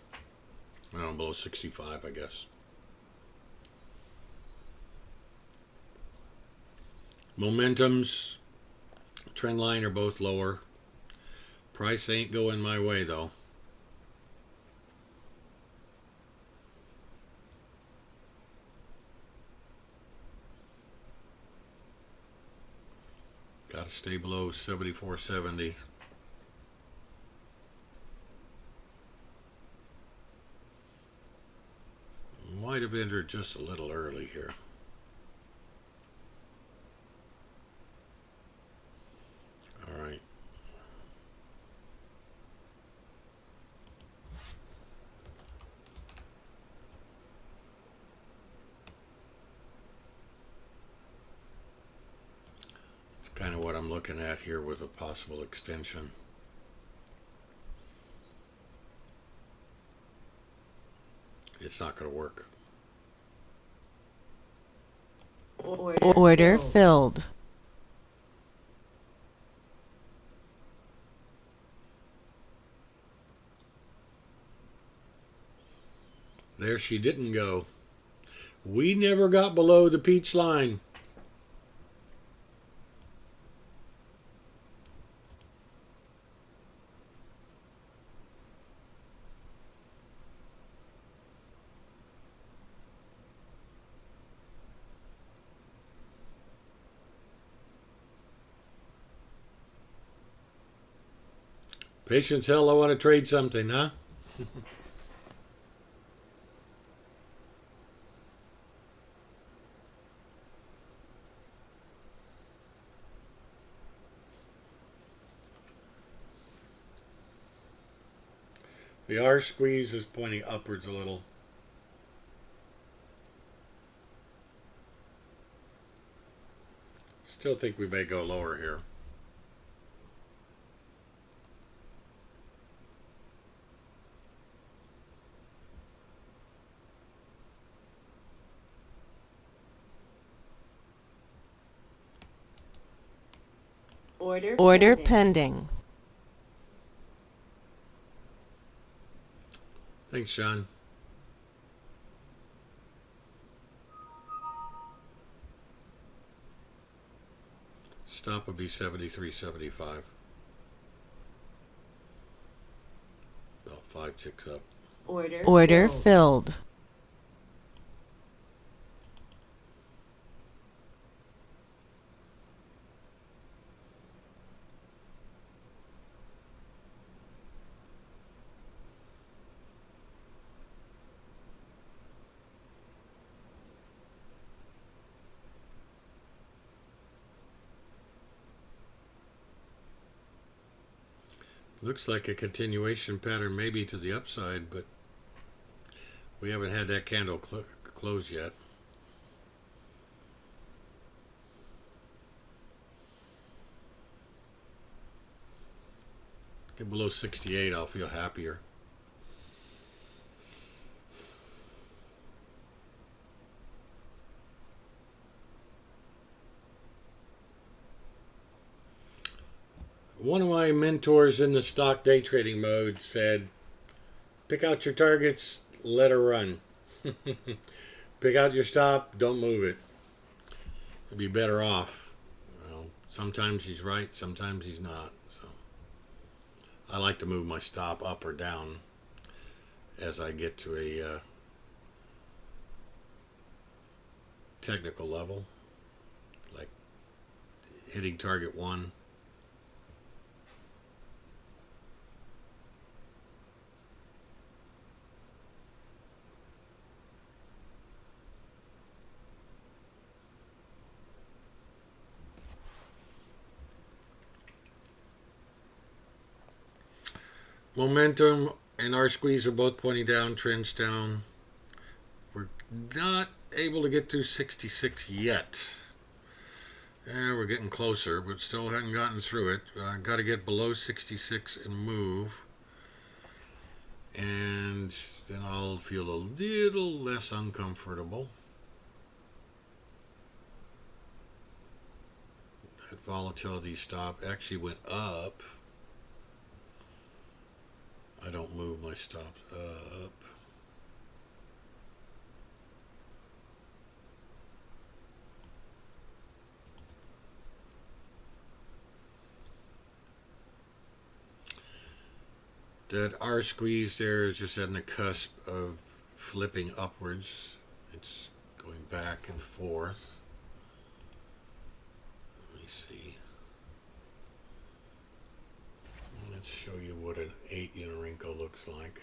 Well, below 65, I guess. Momentums, trend line are both lower. Price ain't going my way, though. Got to stay below 74.70. Might have entered just a little early here. All right. It's kind of what I'm looking at here with a possible extension. It's not going to work. Order filled. There she didn't go. We never got below the peach line. Patience, hell, I want to trade something, huh? The R squeeze is pointing upwards a little. Still think we may go lower here. Order pending. Thanks, Sean. Stop would be 73.75. About 5 ticks up. Order filled. Looks like a continuation pattern maybe to the upside, but we haven't had that candle close yet. Get below 68, I'll feel happier. One of my mentors in the stock day trading mode said, pick out your targets, let her run. Pick out your stop, don't move it. You'll be better off. Well, sometimes he's right, sometimes he's not. So I like to move my stop up or down as I get to a technical level, like hitting target 1. Momentum and R squeeze are both pointing down, trends down. We're not able to get through 66 yet. Yeah, we're getting closer, but still haven't gotten through it. Got to get below 66 and move. And then I'll feel a little less uncomfortable. That volatility stop actually went up. I don't move my stops up. That R squeeze there is just on the cusp of flipping upwards. It's going back and forth. Let me see. Let's show you what an 8 Unorinco looks like.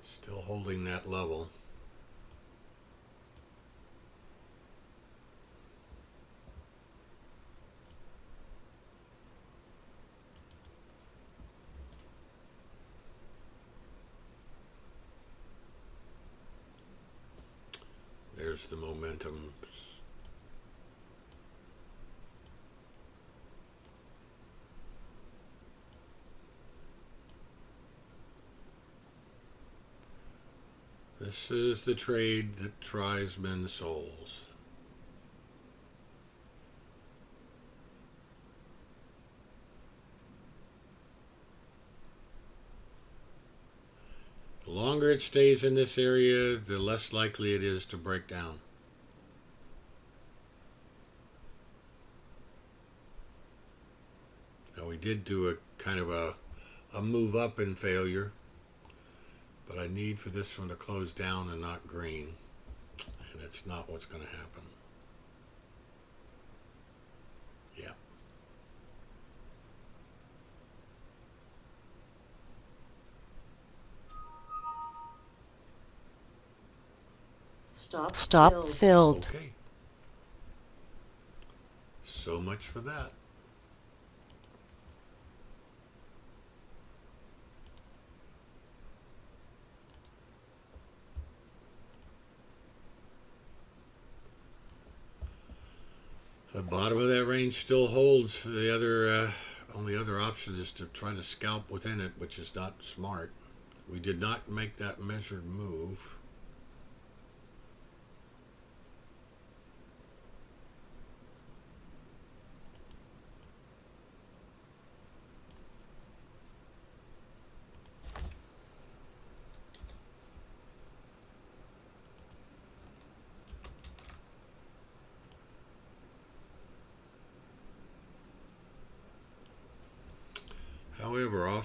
Still holding that level. There's the momentum. This is the trade that tries men's souls. The longer it stays in this area, the less likely it is to break down. Now we did do a kind of a move up in failure, but I need for this one to close down and not green, and it's not what's going to happen. Yeah. Stop filled. Okay. So much for that. The bottom of that range still holds. The other only other option is to try to scalp within it, which is not smart. We did not make that measured move.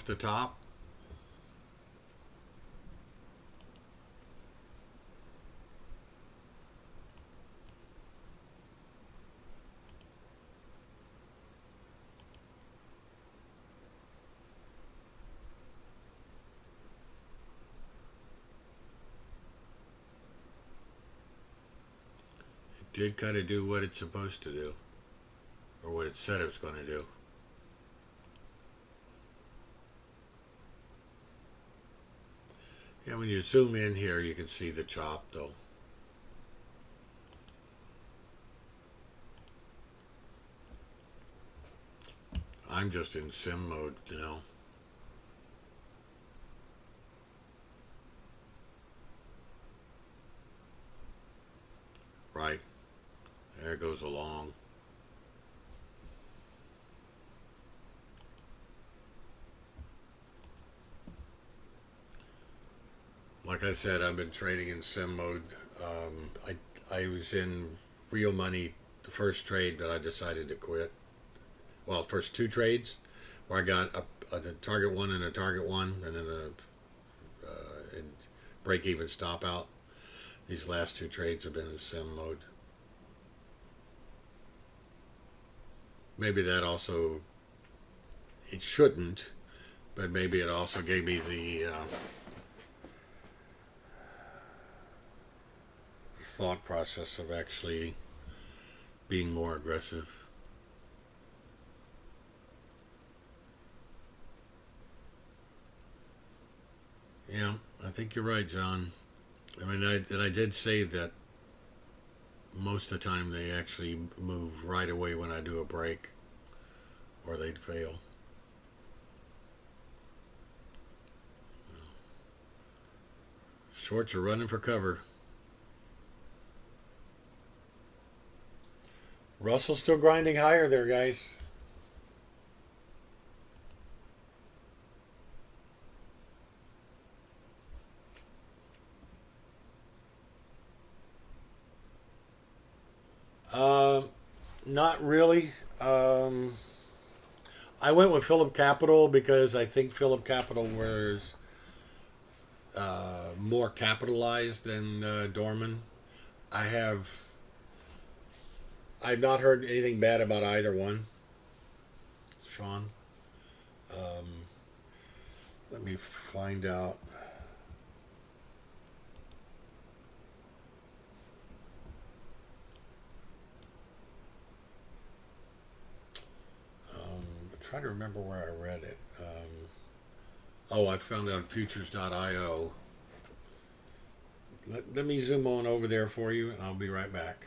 off the top. It did kind of do what it's supposed to do, or what it said it was going to do. Yeah, when you zoom in here, you can see the chop though. I'm just in sim mode now. Right. There goes along. Like I said, I've been trading in sim mode. I was in real money the first trade, but I decided to quit. Well, first two trades, where I got a target one and a target one, and then a break even stop out. These last two trades have been in sim mode. Maybe that also, it shouldn't, but maybe it also gave me the thought process of actually being more aggressive. Yeah, I think you're right, John. I mean, I did say that most of the time they actually move right away when I do a break, or they'd fail. Shorts are running for cover. Russell's still grinding higher there, guys. Not really. I went with Phillip Capital because I think Phillip Capital was more capitalized than Dorman. I've not heard anything bad about either one. Sean, let me find out. Try to remember where I read it. Oh, I found it on futures.io. Let me zoom on over there for you, and I'll be right back.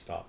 Stop.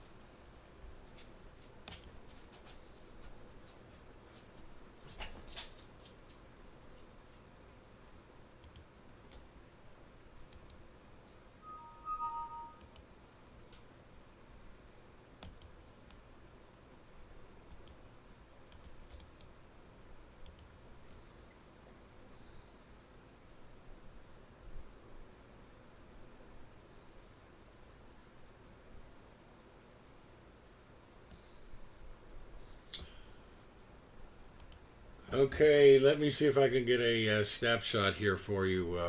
Okay, let me see if I can get a snapshot here for you,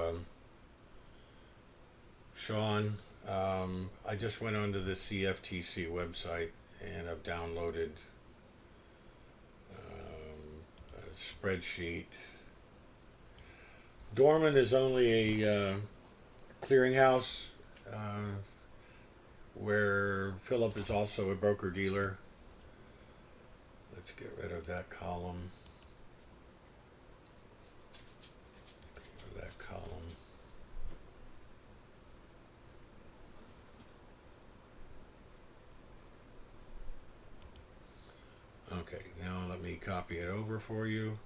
Sean. I just went onto the CFTC website and I've downloaded a spreadsheet. Dorman is only a clearinghouse where Philip is also a broker dealer. Let's get rid of that column. That column. Okay, now let me copy it over for you.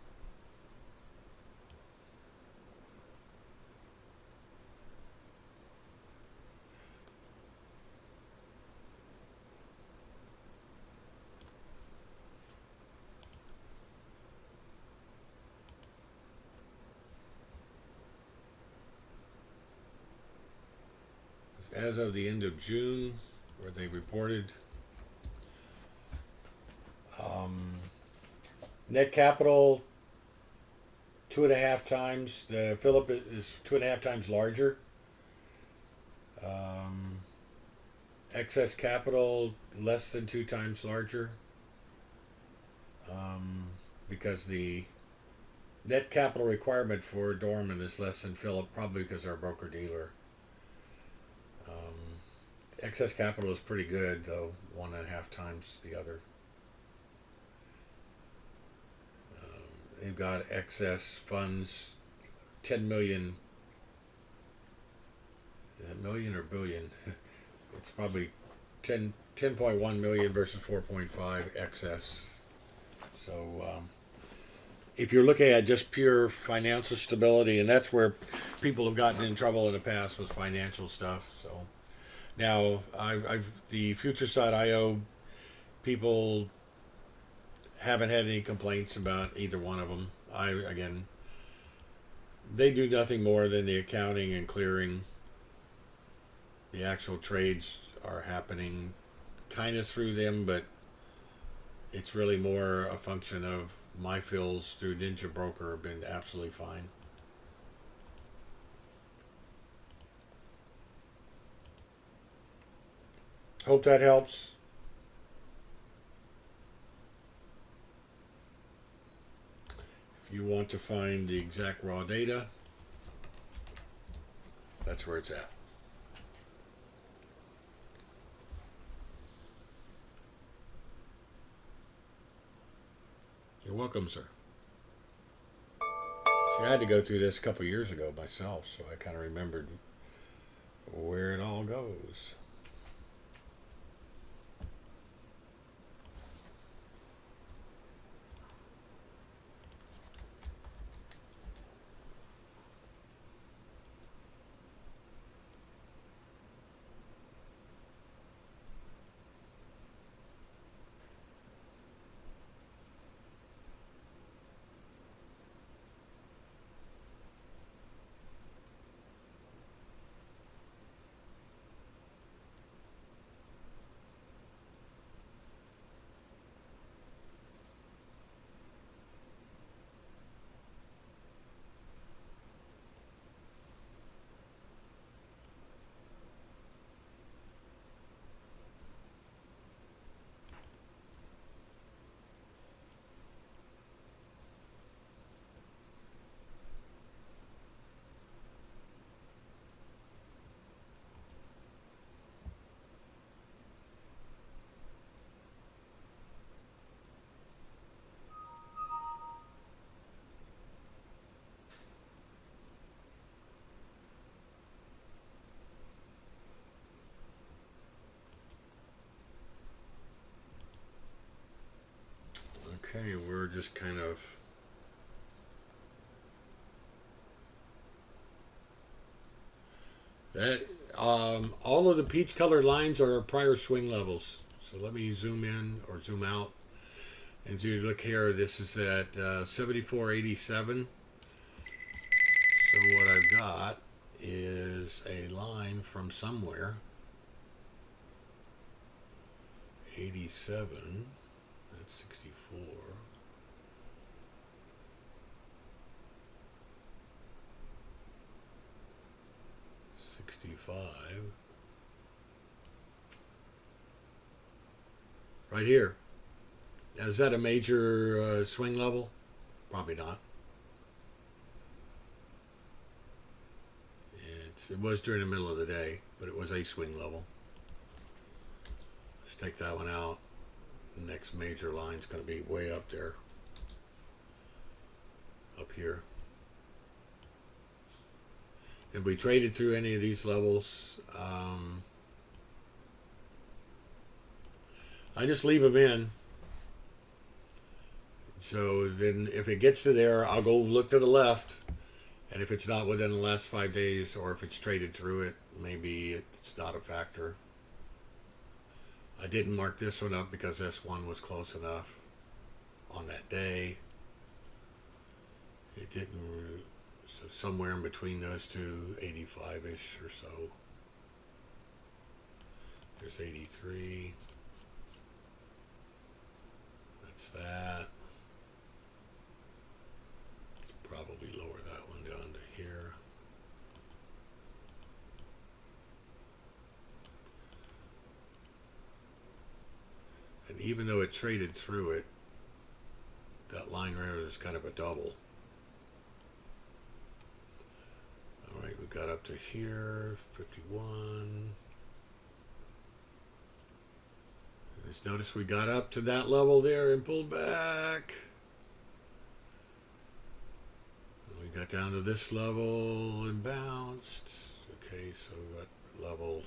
As of the end of June, where they reported net capital 2.5 times. The Philip is 2.5 times larger. Excess capital less than 2 times larger. Because the net capital requirement for Dorman is less than Philip, probably because they're a broker dealer. Excess capital is pretty good, though 1.5 times the other. They've got excess funds, 10 million. Million or billion? It's probably 10.1 million versus 4.5 excess. So if you're looking at just pure financial stability, and that's where people have gotten in trouble in the past with financial stuff. So now I've the FutureSide IO people haven't had any complaints about either one of them. Again, they do nothing more than the accounting and clearing. The actual trades are happening kind of through them, but it's really more a function of my fills through Ninja Broker have been absolutely fine. Hope that helps. If you want to find the exact raw data, that's where it's at. You're welcome, sir. See, I had to go through this a couple years ago myself, so I kind of remembered where it all goes. Okay, we're just kind of that. All of the peach colored lines are prior swing levels. So let me zoom in or zoom out. And as you look here, this is at 74.87. So what I've got is a line from somewhere. 87. That's 64. Right here. Is that a major swing level? Probably not. It was during the middle of the day, but it was a swing level. Let's take that one out. The next major line is going to be way up there. Up here. If we traded through any of these levels, I just leave them in. So then if it gets to there, I'll go look to the left. And if it's not within the last 5 days, or if it's traded through it, maybe it's not a factor. I didn't mark this one up because S1 was close enough on that day. It didn't, so somewhere in between those two, 85-ish or so. There's 83. That's that. Probably lower that one down to here. And even though it traded through it, that line there is kind of a double. All right, we got up to here, 51. Just notice we got up to that level there and pulled back. We got down to this level and bounced. Okay, so what level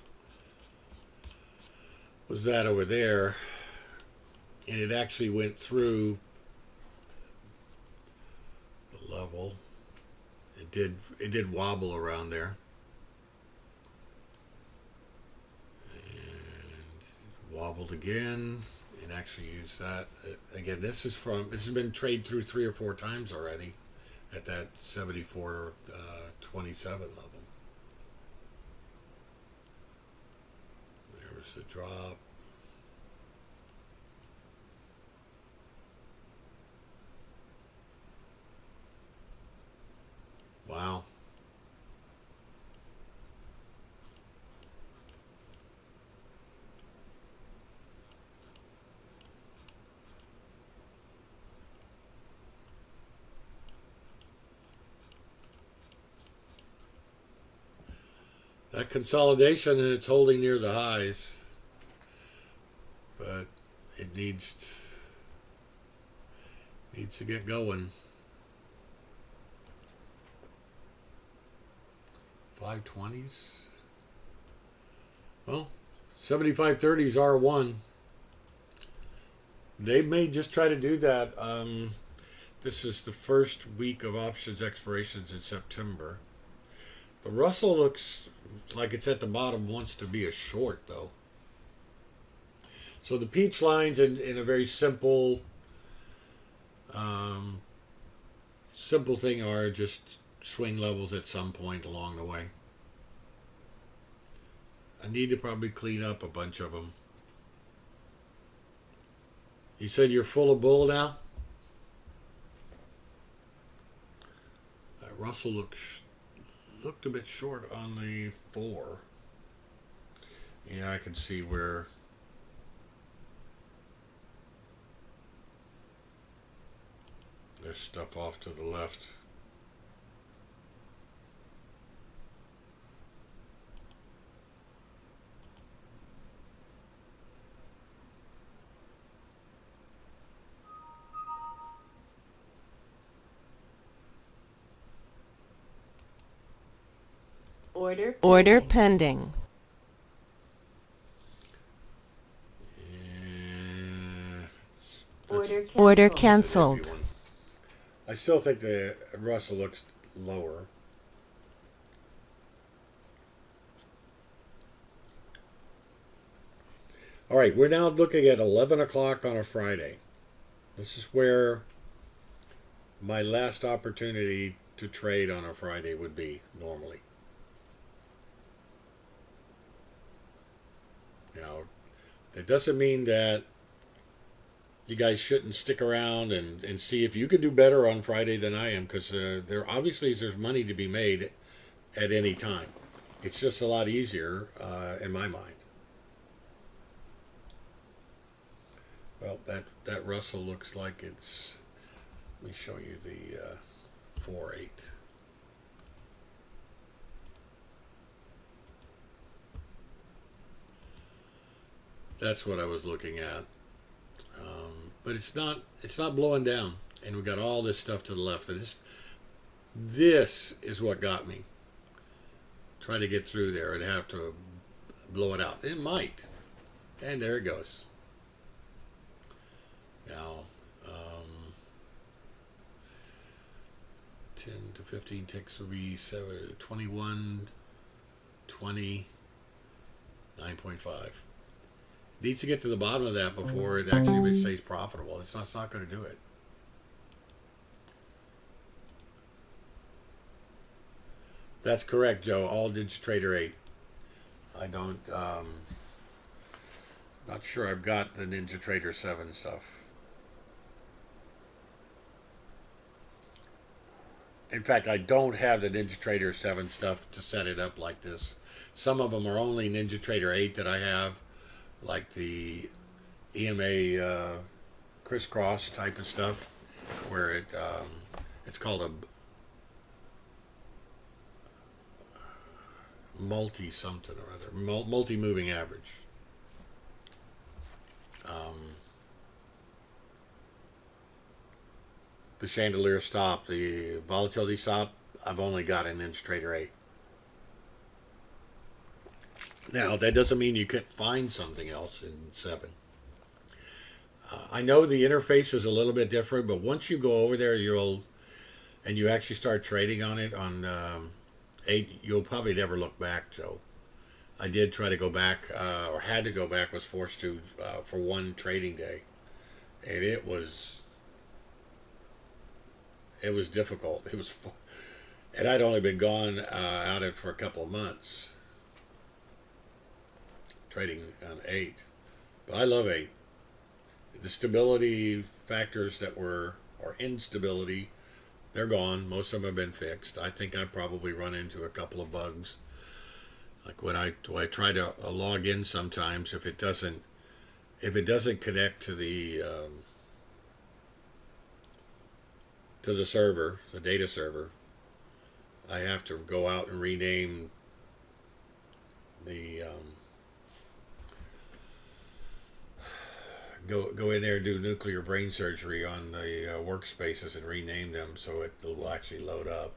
was that over there? And it actually went through the level. It did wobble around there. And wobbled again. And actually used that. Again, this has been traded through 3 or 4 times already at that 74.27 level. There was the drop. Wow. That consolidation, and it's holding near the highs, but it needs to get going. 520s. Well, 7530s R1. They may just try to do that. This is the first week of options expirations in September. The Russell looks like it's at the bottom, wants to be a short though. So the peach lines in a very simple thing are just swing levels at some point along the way. I need to probably clean up a bunch of them. You said you're full of bull now? Russell looked a bit short on the 4. Yeah, I can see where there's stuff off to the left. Order pending. Order That's a canceled. iffy one. I still think the Russell looks lower. All right, we're now looking at 11 o'clock on a Friday. This is where my last opportunity to trade on a Friday would be normally. Now, that doesn't mean that you guys shouldn't stick around and see if you can do better on Friday than I am, because there obviously there's money to be made at any time. It's just a lot easier in my mind. Well, that Russell looks like it's. Let me show you the 4-8. That's what I was looking at. But it's not blowing down, and we've got all this stuff to the left. And this is what got me. Try to get through there and have to blow it out. It might, and there it goes. Now, 10 to 15 ticks will be 21, 20, 9.5. Needs to get to the bottom of that before it actually stays profitable. It's not going to do it. That's correct, Joe. All NinjaTrader 8. I don't. Not sure I've got the NinjaTrader 7 stuff. In fact, I don't have the NinjaTrader 7 stuff to set it up like this. Some of them are only NinjaTrader 8 that I have, like the EMA crisscross type of stuff, where it's called a multi-something or other, multi-moving average. The chandelier stop, the volatility stop, I've only got in NinjaTrader 8. Now, that doesn't mean you can't find something else in 7. I know the interface is a little bit different, but once you go over there, you actually start trading on it on 8, you'll probably never look back, Joe. I did try to go back, or had to go back, was forced to, for one trading day. And it was difficult. And I'd only been gone out it for a couple of months, trading on 8. But I love 8. The stability factors that were, or instability, they're gone. Most of them have been fixed. I think I probably run into a couple of bugs. Like when I try to log in sometimes, if it doesn't connect to the server, the data server, I have to go out and rename the go in there and do nuclear brain surgery on the workspaces and rename them so it will actually load up.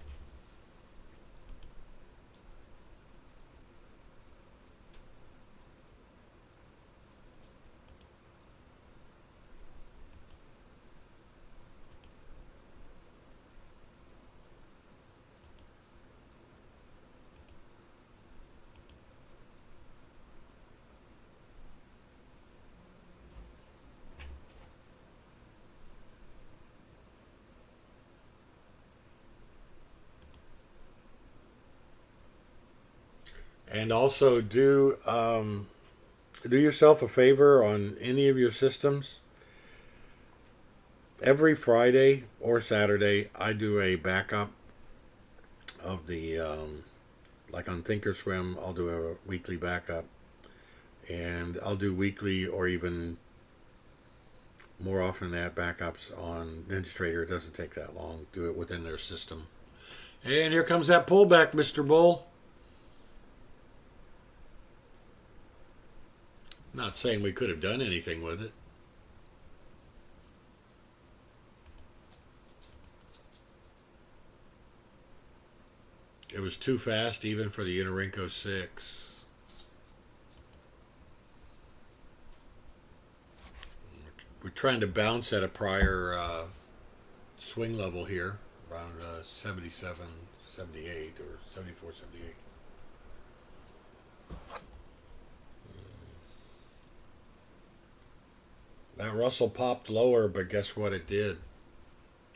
And also do yourself a favor on any of your systems. Every Friday or Saturday, I do a backup of the, like on Thinkorswim, I'll do a weekly backup. And I'll do weekly or even more often than that backups on NinjaTrader. It doesn't take that long. Do it within their system. And here comes that pullback, Mr. Bull. Not saying we could have done anything with it. It was too fast even for the Unorinco 6. We're trying to bounce at a prior swing level here, around 77, 78, or 74, 78. That Russell popped lower, but guess what it did?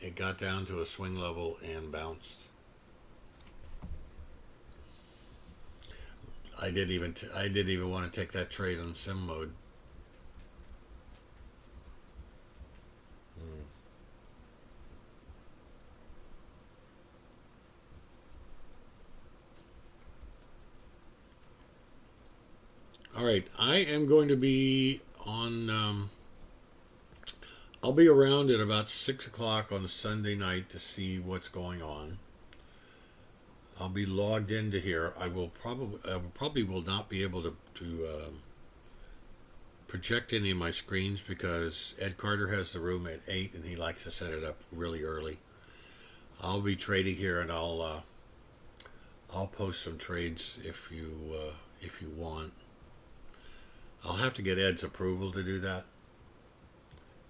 It got down to a swing level and bounced. I didn't even want to take that trade on sim mode. All right, I am going to be on. I'll be around at about 6 o'clock on Sunday night to see what's going on. I'll be logged into here. I probably will not be able to project any of my screens because Ed Carter has the room at 8 and he likes to set it up really early. I'll be trading here and I'll post some trades if you want. I'll have to get Ed's approval to do that.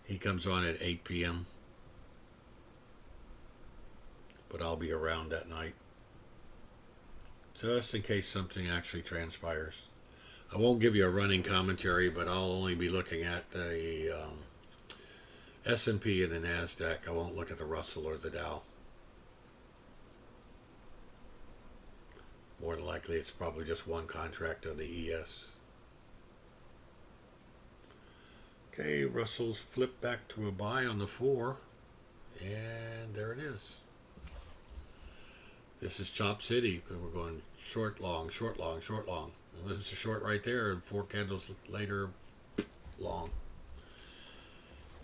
He comes on at 8 p.m. But I'll be around that night. Just in case something actually transpires. I won't give you a running commentary, but I'll only be looking at the S&P and the NASDAQ. I won't look at the Russell or the Dow. More than likely, it's probably just one contract on the ES. Okay, Russell's flipped back to a buy on the 4, and there it is. This is Chop City because we're going short, long, short, long, short, long. And there's a short right there, and 4 candles later, long.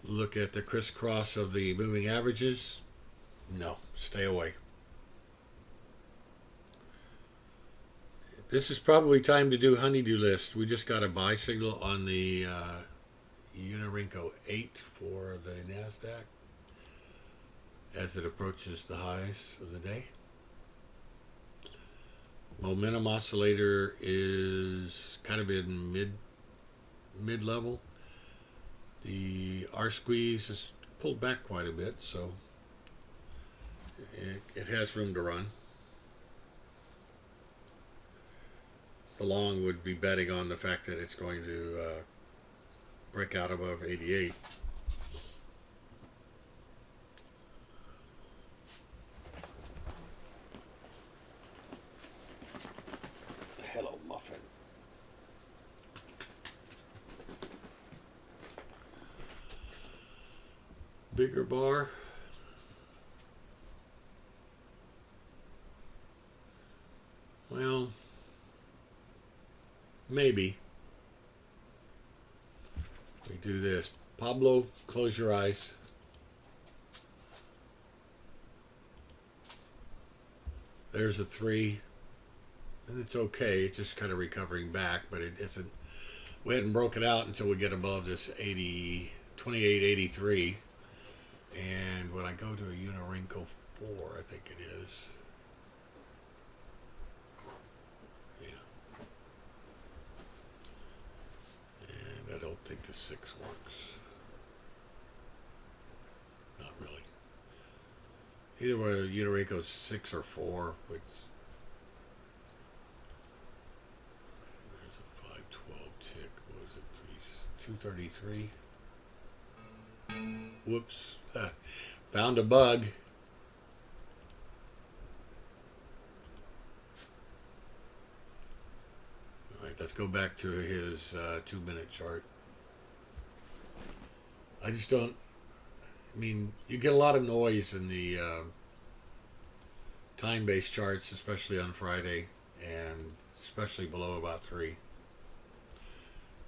Look at the crisscross of the moving averages. No, stay away. This is probably time to do honeydew list. We just got a buy signal on the Unirinco 8 for the NASDAQ as it approaches the highs of the day. Momentum oscillator is kind of in mid level. The R squeeze is pulled back quite a bit, so it has room to run. The long would be betting on the fact that it's going to break out above 88. Hello, muffin. Bigger bar. Well, maybe. We do this. Pablo, close your eyes. There's a 3. And it's okay. It's just kind of recovering back, but it isn't. We hadn't broken out until we get above this 80, 28.83. And when I go to a Unirinco 4, I think it is. I don't think the 6 works. Not really. Either way, Unirinco's 6 or 4, which there's a 512 tick. What was it? 233. Whoops. Found a bug. Let's go back to his 2-minute chart. I just don't. I mean, you get a lot of noise in the time-based charts, especially on Friday, and especially below about 3.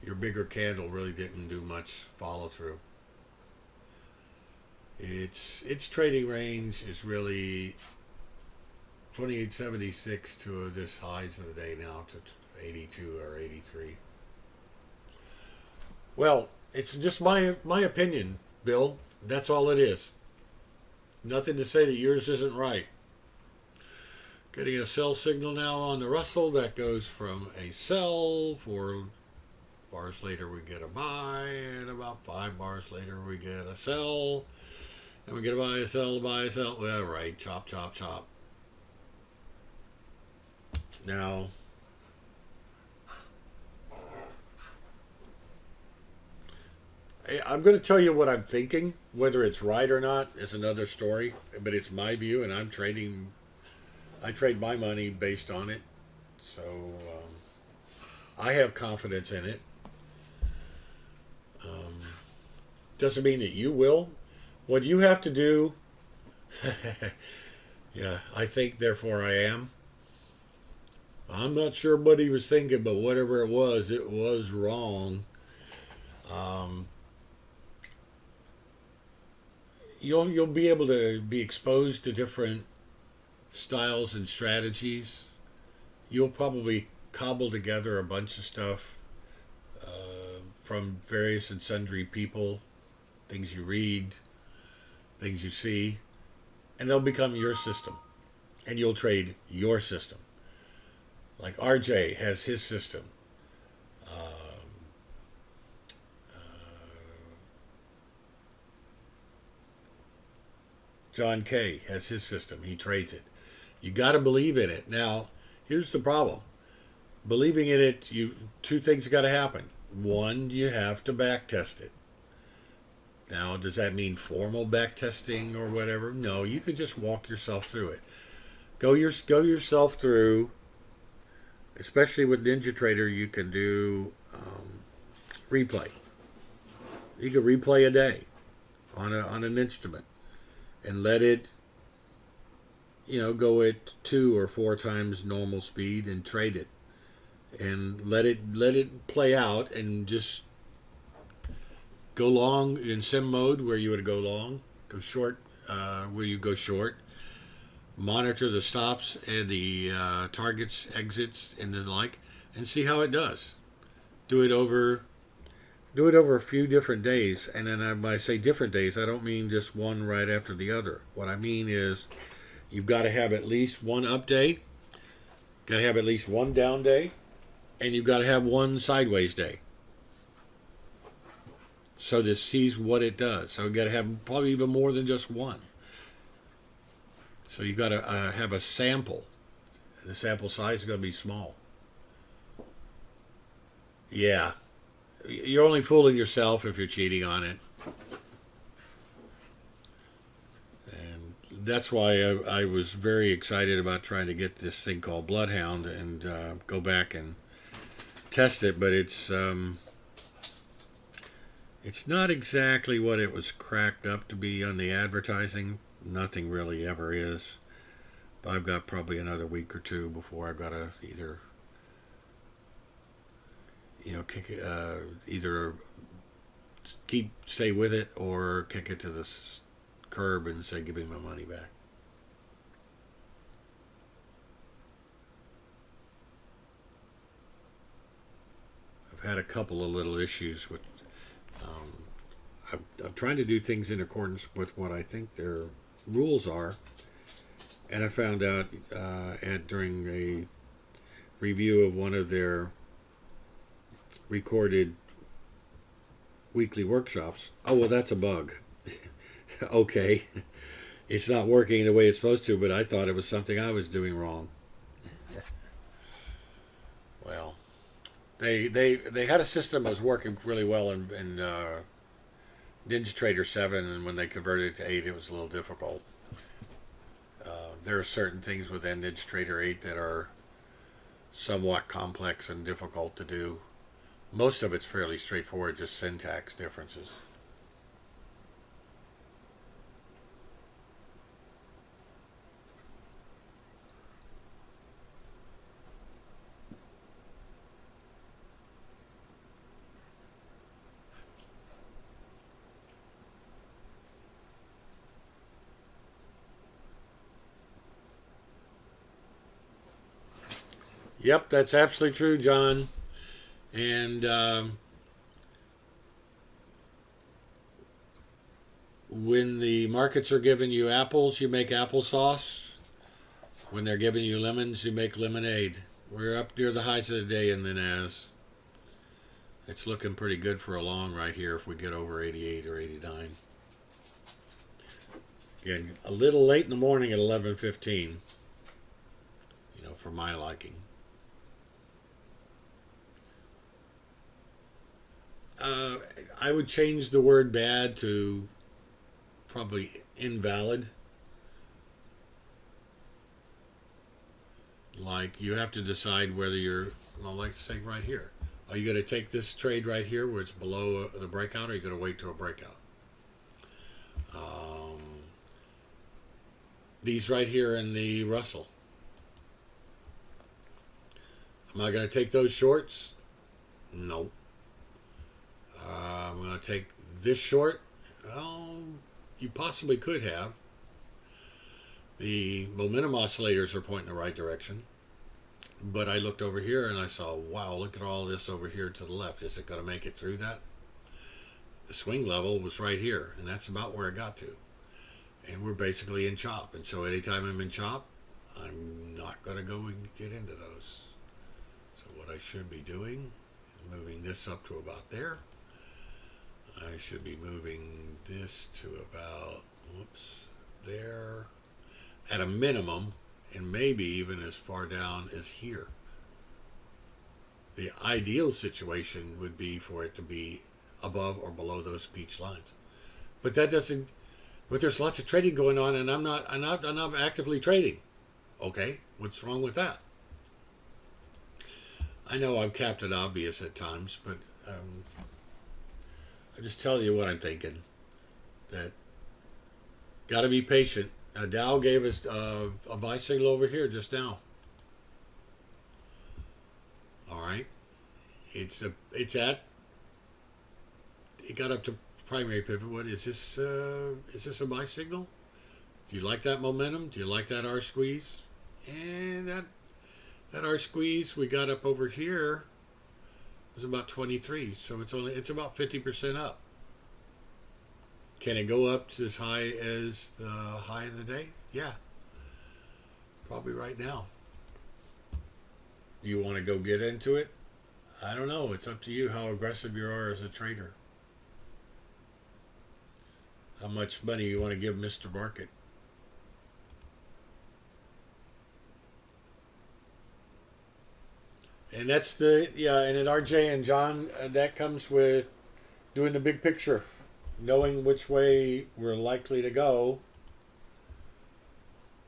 Your bigger candle really didn't do much follow-through. Its trading range is really 28.76 to this highs of the day now to 82 or 83. Well, it's just my opinion, Bill. That's all it is. Nothing to say that yours isn't right. Getting a sell signal now on the Russell that goes from a sell for bars later we get a buy, and about 5 bars later we get a sell, and we get a buy, a sell, a buy, a sell. Well, right, chop, chop, chop. Now, I'm going to tell you what I'm thinking. Whether it's right or not is another story, but it's my view, and I'm trading. I trade my money based on it, so I have confidence in it. Doesn't mean that you will. What you have to do, yeah, I think, therefore I am. I'm not sure what he was thinking, but whatever it was wrong. You'll be able to be exposed to different styles and strategies. You'll probably cobble together a bunch of stuff from various and sundry people, things you read, things you see, and they'll become your system, and you'll trade your system. Like RJ has his system. John Kay has his system. He trades it. You got to believe in it. Now, here's the problem. Believing in it, two things got to happen. One, you have to back test it. Now, does that mean formal back testing or whatever? No, you can just walk yourself through it. Go yourself through. Especially with NinjaTrader, you can do replay. You can replay a day on an instrument and let it, go at 2 or 4 times normal speed and trade it, and let it play out, and just go long in sim mode where you would go long, go short where you go short. Monitor the stops and the targets, exits, and the like, and see how it does. Do it over a few different days, and then when I say different days, I don't mean just one right after the other. What I mean is, you've got to have at least one up day, got to have at least one down day, and you've got to have one sideways day. So this sees what it does. So you've got to have probably even more than just one. So you got to have a sample. The sample size is going to be small. Yeah. You're only fooling yourself if you're cheating on it. And that's why I was very excited about trying to get this thing called Bloodhound and go back and test it. But it's not exactly what it was cracked up to be on the advertising. Nothing really ever is. But I've got probably another week or two before I've got to either stay with it or kick it to the curb and say, give me my money back. I've had a couple of little issues with. I'm trying to do things in accordance with what I think their rules are, and I found out during a review of one of their recorded weekly workshops. Oh, well, that's a bug. Okay, it's not working the way it's supposed to, but I thought it was something I was doing wrong. Well, they had a system that was working really well in NinjaTrader 7, and when they converted it to 8, it was a little difficult. There are certain things within NinjaTrader 8 that are somewhat complex and difficult to do. Most of it's fairly straightforward, just syntax differences. Yep, that's absolutely true, John. And when the markets are giving you apples, you make applesauce. When they're giving you lemons, you make lemonade. We're up near the highs of the day in the NAS. It's looking pretty good for a long right here if we get over 88 or 89. Again, a little late in the morning at 11:15. For my liking. I would change the word bad to probably invalid. Like you have to decide whether you're, well, like say right here. Are you going to take this trade right here where it's below the breakout, or are you going to wait till a breakout? These right here in the Russell. Am I going to take those shorts? No. I'm going to take this short. Well, you possibly could have. The momentum oscillators are pointing in the right direction. But I looked over here and I saw, wow, look at all this over here to the left. Is it going to make it through that? The swing level was right here, and that's about where it got to. And we're basically in chop. And so anytime I'm in chop, I'm not going to go and get into those. So what I should be doing is moving this up to about there. I should be moving this to about, whoops, there. At a minimum, and maybe even as far down as here. The ideal situation would be for it to be above or below those peach lines. But that doesn't, but there's lots of trading going on, and I'm not actively trading. Okay, what's wrong with that? I know I'm Captain Obvious at times, but I just tell you what I'm thinking. That got to be patient. Dow gave us a buy signal over here just now. All right, it got up to primary pivot. What is this? Is this a buy signal? Do you like that momentum? Do you like that R squeeze? And that R squeeze we got up over here was about 23, so it's about 50% up. Can it go up to as high as the high of the day? Yeah, probably right now. Do you want to go get into it? I don't know. It's up to you how aggressive you are as a trader. How much money you want to give Mr. Market. And that's and at RJ and John, that comes with doing the big picture. Knowing which way we're likely to go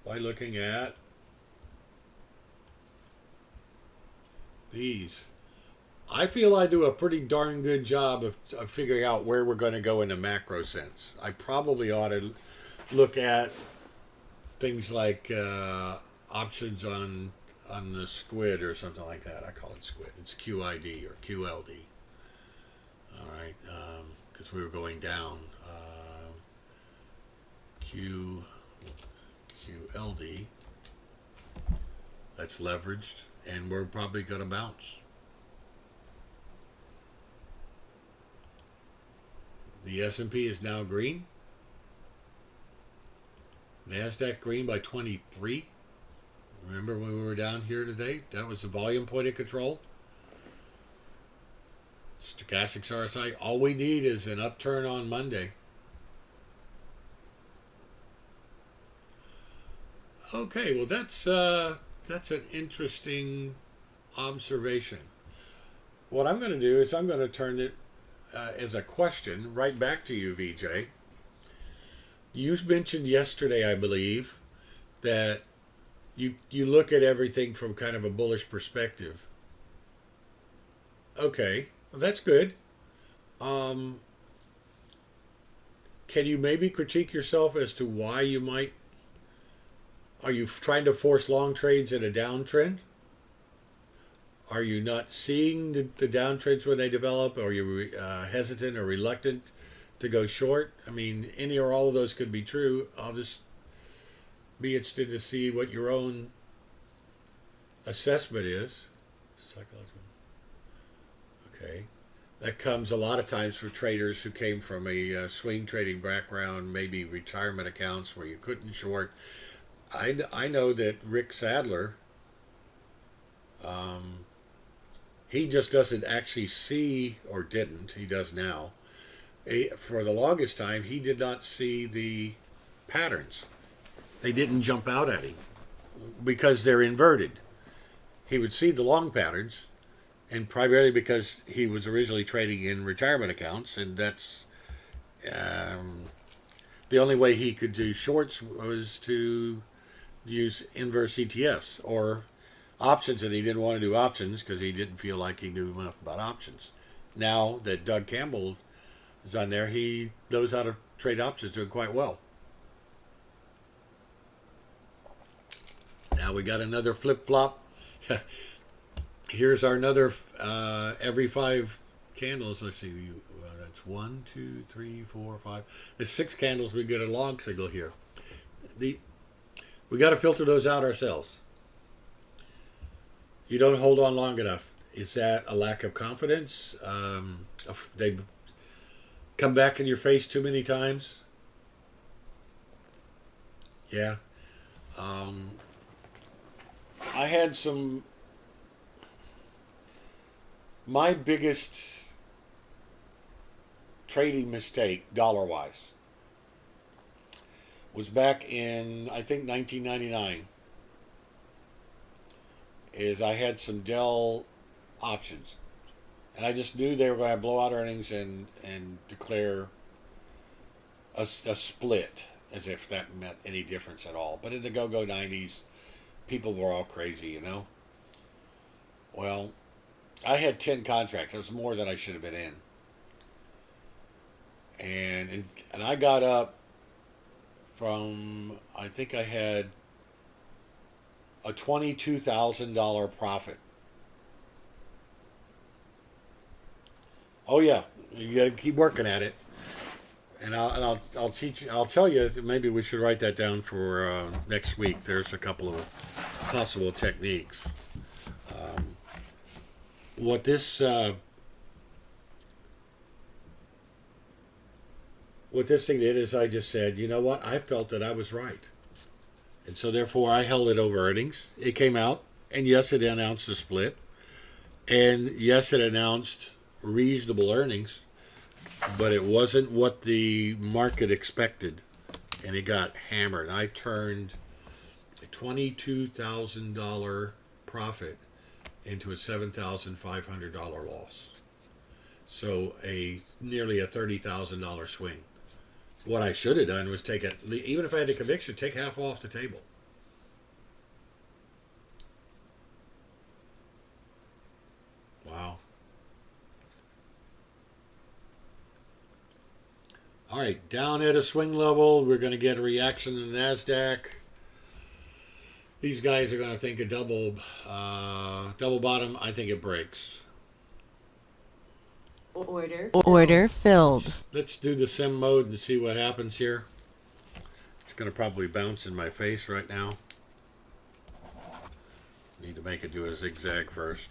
by looking at these. I feel I do a pretty darn good job of figuring out where we're going to go in a macro sense. I probably ought to look at things like options on the squid or something like that. I call it squid. It's QID or QLD. All right. Because we were going down. QLD. That's leveraged, and we're probably going to bounce. The S&P is now green. NASDAQ green by 23. Remember when we were down here today? That was the volume point of control. Stochastics RSI. All we need is an upturn on Monday. Okay, well that's an interesting observation. What I'm going to do is I'm going to turn it as a question right back to you, VJ. You mentioned yesterday, I believe, that you look at everything from kind of a bullish perspective. Okay, well, that's good. Can you maybe critique yourself as to why you might? Are you trying to force long trades in a downtrend? Are you not seeing the downtrends when they develop? Are you hesitant or reluctant to go short? I mean, any or all of those could be true. I'll just be interested to see what your own assessment is. Psychological. Okay. That comes a lot of times for traders who came from a swing trading background, maybe retirement accounts where you couldn't short. I know that Rick Sadler he just doesn't actually see, or didn't, he does now. For the longest time, he did not see the patterns. They didn't jump out at him because they're inverted. He would see the long patterns, and primarily because he was originally trading in retirement accounts, and that's the only way he could do shorts was to use inverse ETFs or options, and he didn't want to do options because he didn't feel like he knew enough about options. Now that Doug Campbell is on there, he knows how to trade options, doing quite well. Now we got another flip flop. Here's our another every 5 candles. Let's see, that's 1, 2, 3, 4, 5. There's 6 candles. We get a long signal here. We got to filter those out ourselves. You don't hold on long enough. Is that a lack of confidence? They come back in your face too many times? Yeah. I had my biggest trading mistake, dollar-wise, was back in, I think, 1999. Is I had some Dell options, and I just knew they were going to blow out earnings and declare a split, as if that meant any difference at all. But in the go-go 90s, people were all crazy, you know. Well, I had 10 contracts. That was more than I should have been in. And I got up from, I think I had a $22,000 profit. Oh yeah, you got to keep working at it. And I'll teach you. I'll tell you. Maybe we should write that down for next week. There's a couple of possible techniques. What this thing did is I just said, you know what? I felt that I was right, and so therefore I held it over earnings. It came out, and yes, it announced a split, and yes, it announced reasonable earnings. But it wasn't what the market expected, and it got hammered. I turned a $22,000 profit into a $7,500 loss. So nearly a $30,000 swing. What I should have done was take it, even if I had the conviction, take half off the table. Wow. All right, down at a swing level, we're going to get a reaction in the NASDAQ. These guys are going to think a double bottom. I think it breaks. Order filled. Let's do the sim mode and see what happens here. It's going to probably bounce in my face right now. Need to make it do a zigzag first.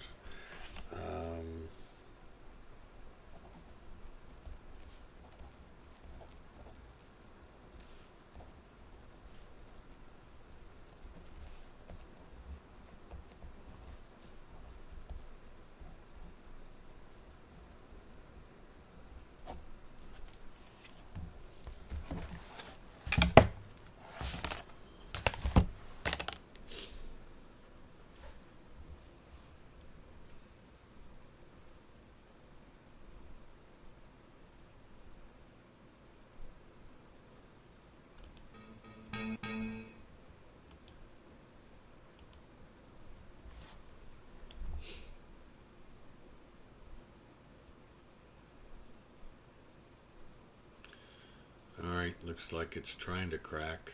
Alright, looks like it's trying to crack.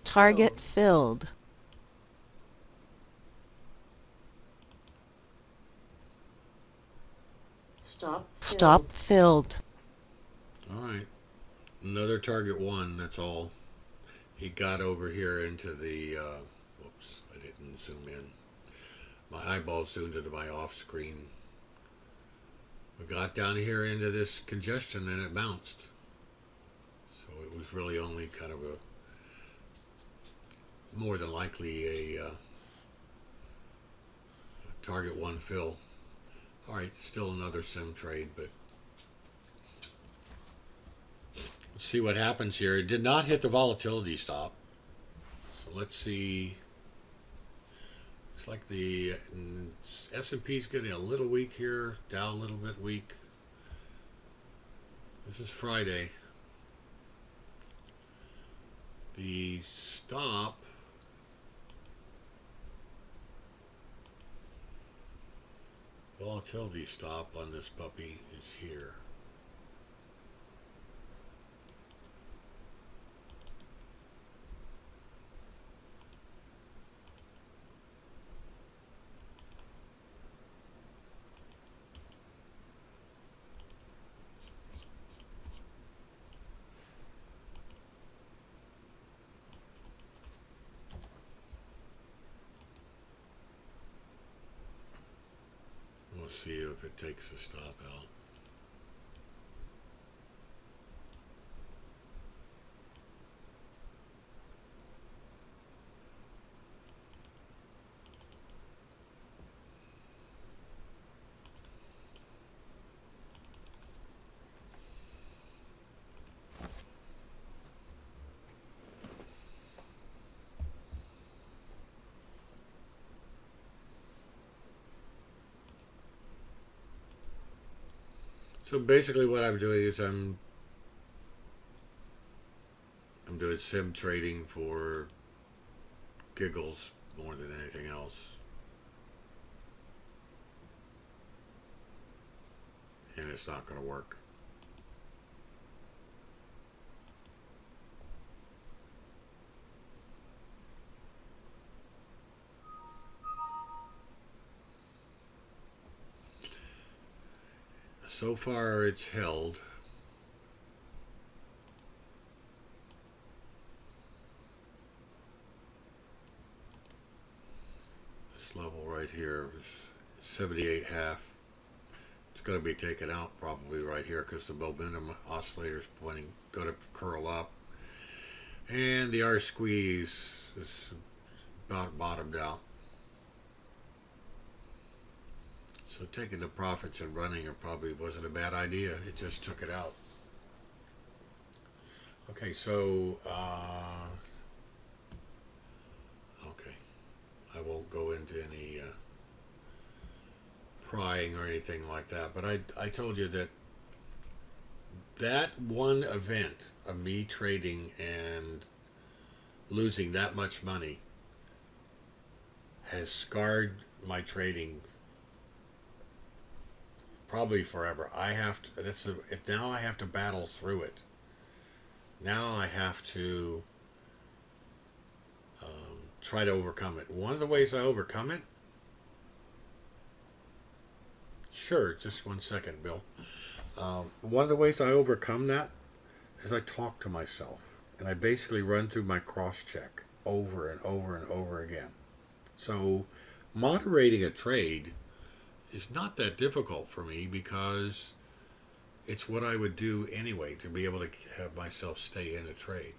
Target filled. Stop filled. Alright, another target 1, that's all. He got over here into the, whoops, I didn't zoom in. My eyeball zoomed into my off screen. We got down here into this congestion and it bounced. So it was really only kind of more than likely a target one fill. All right, still another sim trade, but let's see what happens here. It did not hit the volatility stop. So let's see. Looks like the S&P is getting a little weak here. Dow a little bit weak. This is Friday. The stop volatility stop on this puppy is here. We'll see if it takes the stop out. So basically what I'm doing is I'm doing sim trading for giggles more than anything else. And it's not going to work. So far it's held. This level right here is 78.5. It's going to be taken out probably right here because the momentum oscillator is going to curl up. And the R squeeze is about bottomed out. So taking the profits and running it probably wasn't a bad idea. It just took it out. Okay, so okay, I won't go into any prying or anything like that. But I told you that one event of me trading and losing that much money has scarred my trading probably forever. I have to. Now I have to battle through it. Now I have to try to overcome it. One of the ways I overcome it. Sure, just 1 second, Bill. One of the ways I overcome that is I talk to myself, and I basically run through my cross check over and over and over again. So, moderating a trade is not that difficult for me because it's what I would do anyway to be able to have myself stay in a trade.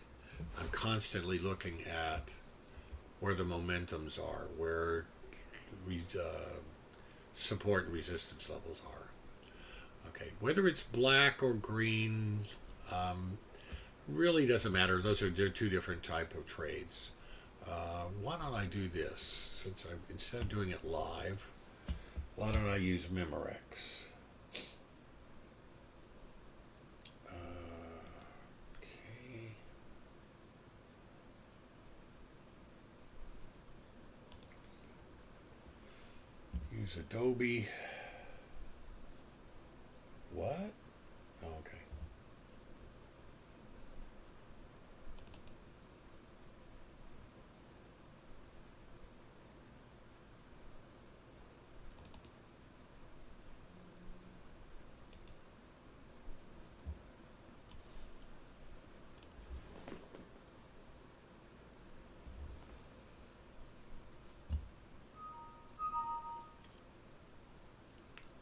I'm constantly looking at where the momentums are, where support and resistance levels are. Okay, whether it's black or green really doesn't matter. They're two different type of trades. Why don't I do this? Since instead of doing it live, why don't I use Memorex? Okay. Use Adobe. What? Oh, okay.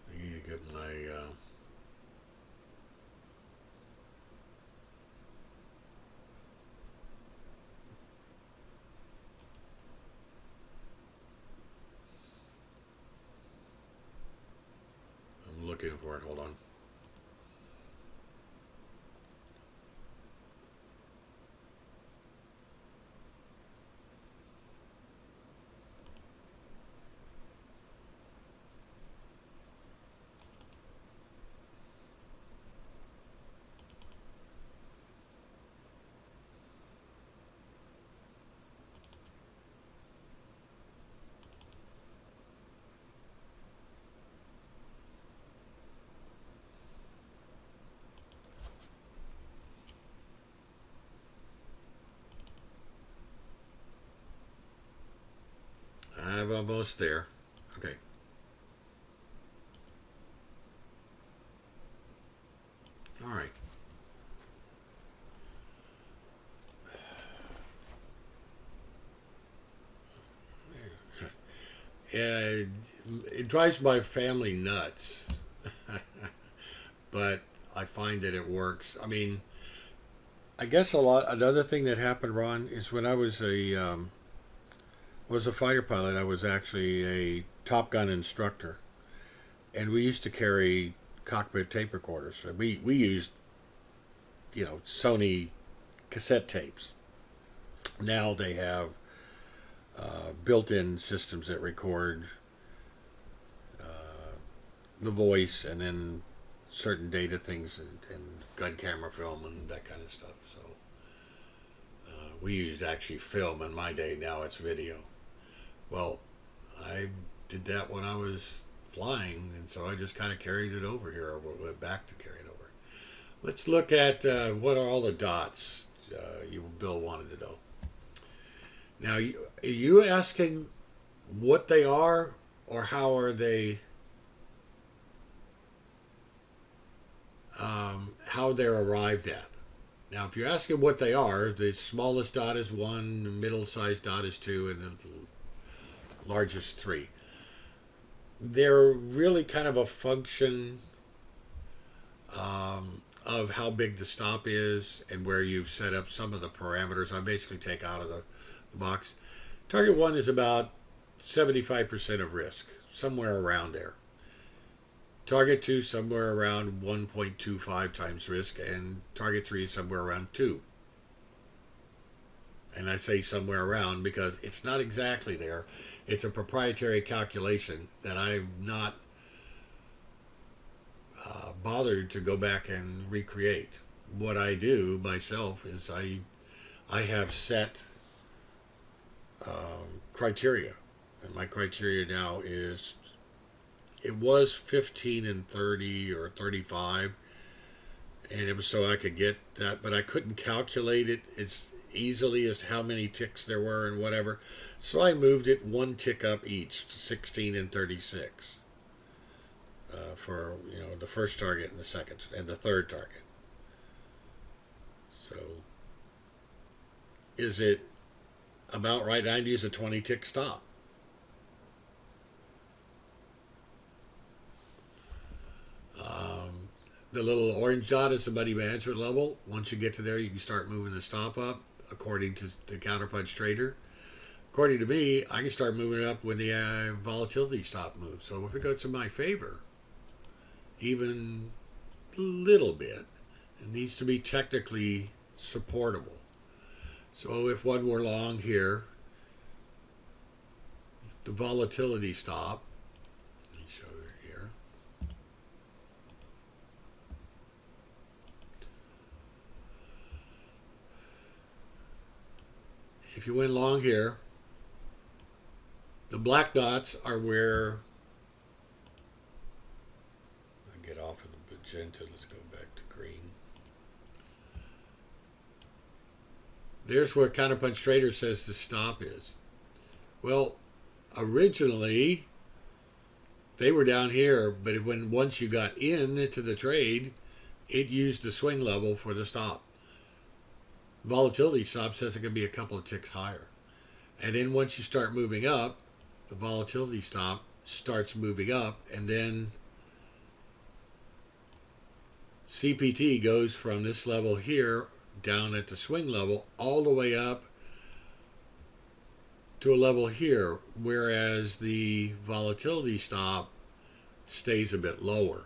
I need to get my looking for it. Hold on. I'm almost there. Okay. All right. It drives my family nuts, but I find that it works. I mean, I guess another thing that happened, Ron, is when I was a fighter pilot. I was actually a Top Gun instructor, and we used to carry cockpit tape recorders. We used, Sony cassette tapes. Now they have built-in systems that record the voice and then certain data things and gun camera film and that kind of stuff. So we used actually film in my day. Now it's video. Well, I did that when I was flying, and so I just kind of carried it over here, or went back to carry it over. Let's look at what are all the dots Bill wanted to know. Now, are you asking what they are, or how are they, how they're arrived at? Now, if you're asking what they are, the smallest dot is 1, the middle-sized dot is 2, and the largest 3. They're really kind of a function of how big the stop is and where you've set up some of the parameters. I basically take out of the box. Target 1 is about 75% of risk, somewhere around there. Target 2 somewhere around 1.25 times risk, and target 3 is somewhere around 2. And I say somewhere around because it's not exactly there. It's a proprietary calculation that I'm not bothered to go back and recreate. What I do myself is I have set criteria, and my criteria now is, it was 15 and 30 or 35, and it was so I could get that, but I couldn't calculate it as easily as how many ticks there were and whatever. So I moved it 1 tick up each, 16 and 36, for the first target and the second and the third target. So is it about right? I'd use a 20 tick stop. The little orange dot is the buddy management level. Once you get to there, you can start moving the stop up according to the Counterpunch Trader. According to me, I can start moving it up when the volatility stop moves. So if it goes to my favor, even a little bit, it needs to be technically supportable. So if one were long here, the volatility stop, let me show you here. If you went long here, the black dots are where, I get off of the magenta, let's go back to green. There's where Counterpunch Trader says the stop is. Well, originally they were down here, but once you got into the trade, it used the swing level for the stop. Volatility stop says it can be a couple of ticks higher. And then once you start moving up, the volatility stop starts moving up, and then CPT goes from this level here down at the swing level all the way up to a level here, whereas the volatility stop stays a bit lower.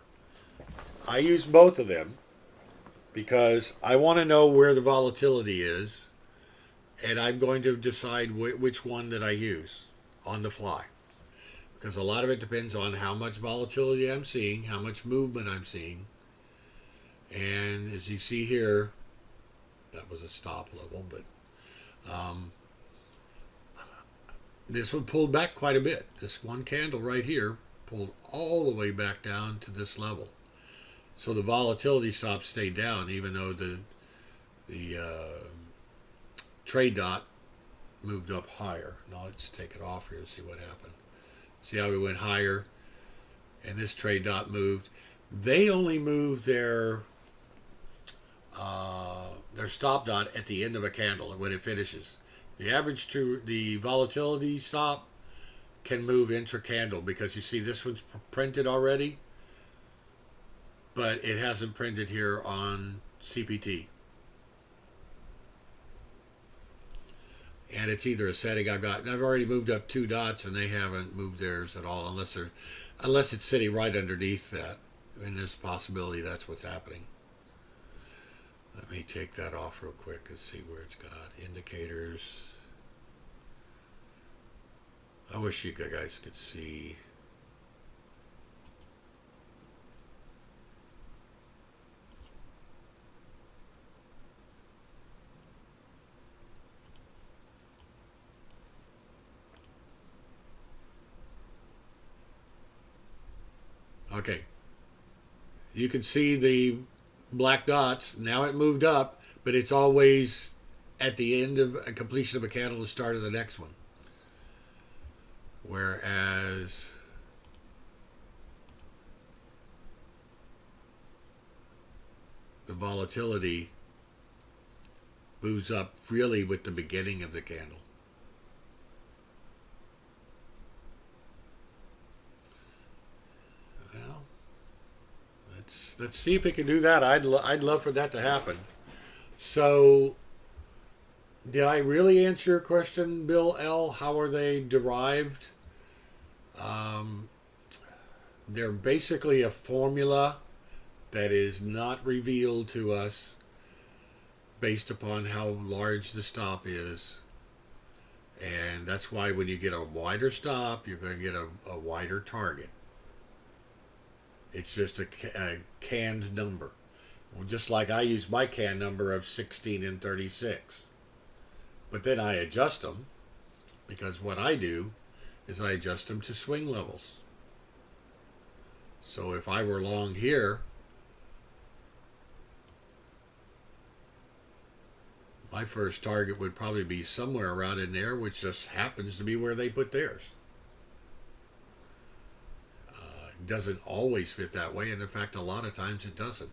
I use both of them because I want to know where the volatility is, and I'm going to decide which one that I use on the fly. Because a lot of it depends on how much volatility I'm seeing, how much movement I'm seeing. And as you see here, that was a stop level, but this one pulled back quite a bit. This one candle right here pulled all the way back down to this level. So the volatility stop stayed down, even though the trade dot moved up higher. Now let's take it off here and see what happened. See how we went higher, and this trade dot moved. They only move their stop dot at the end of a candle when it finishes. The average to the volatility stop can move intra candle because you see this one's printed already, but it hasn't printed here on CPT. And it's either a setting I've got, and I've already moved up 2 dots, and they haven't moved theirs at all, unless it's sitting right underneath that. And there's a possibility that's what's happening. Let me take that off real quick and see where it's got indicators. I wish you guys could see. Okay. You can see the black dots. Now it moved up, but it's always at the end of a completion of a candle, the start of the next one. Whereas the volatility moves up really with the beginning of the candle. Well, let's see if we can do that. I'd love for that to happen. So, did I really answer your question, Bill L? How are they derived? They're basically a formula that is not revealed to us based upon how large the stop is. And that's why when you get a wider stop, you're going to get a wider target. It's just a canned number. Just like I use my can number of 16 and 36. But then I adjust them, because what I do is I adjust them to swing levels. So if I were long here, my first target would probably be somewhere around in there, which just happens to be where they put theirs. It doesn't always fit that way, and in fact, a lot of times it doesn't.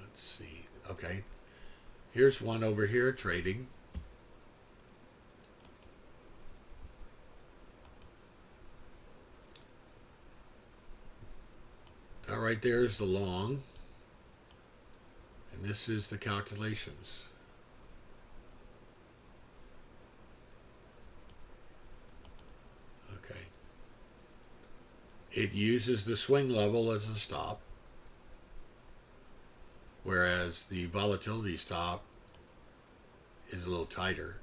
Let's see. Okay, here's one over here trading. That right there is the long. And this is the calculations. Okay. It uses the swing level as a stop, whereas the volatility stop is a little tighter.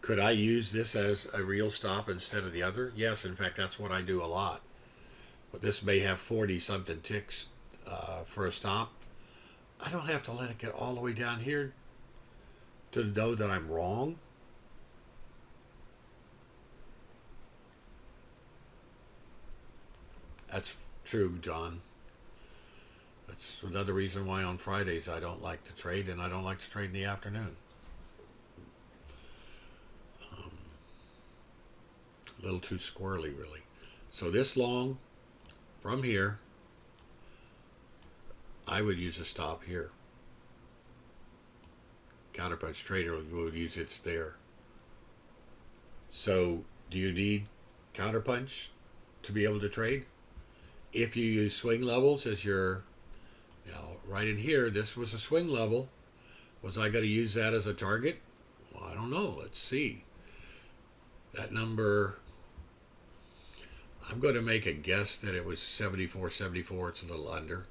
Could I use this as a real stop instead of the other? Yes, in fact, that's what I do a lot. But this may have 40 something ticks for a stop. I don't have to let it get all the way down here to know that I'm wrong. That's true, John. That's another reason why on Fridays I don't like to trade, and I don't like to trade in the afternoon. A little too squirrely, really. So this long, from here, I would use a stop here. Counterpunch Trader would use its there. So, do you need Counterpunch to be able to trade? If you use swing levels as your, right in here, this was a swing level. Was I going to use that as a target? Well, I don't know. Let's see. That number, I'm going to make a guess that it was 74, 74. It's a little under.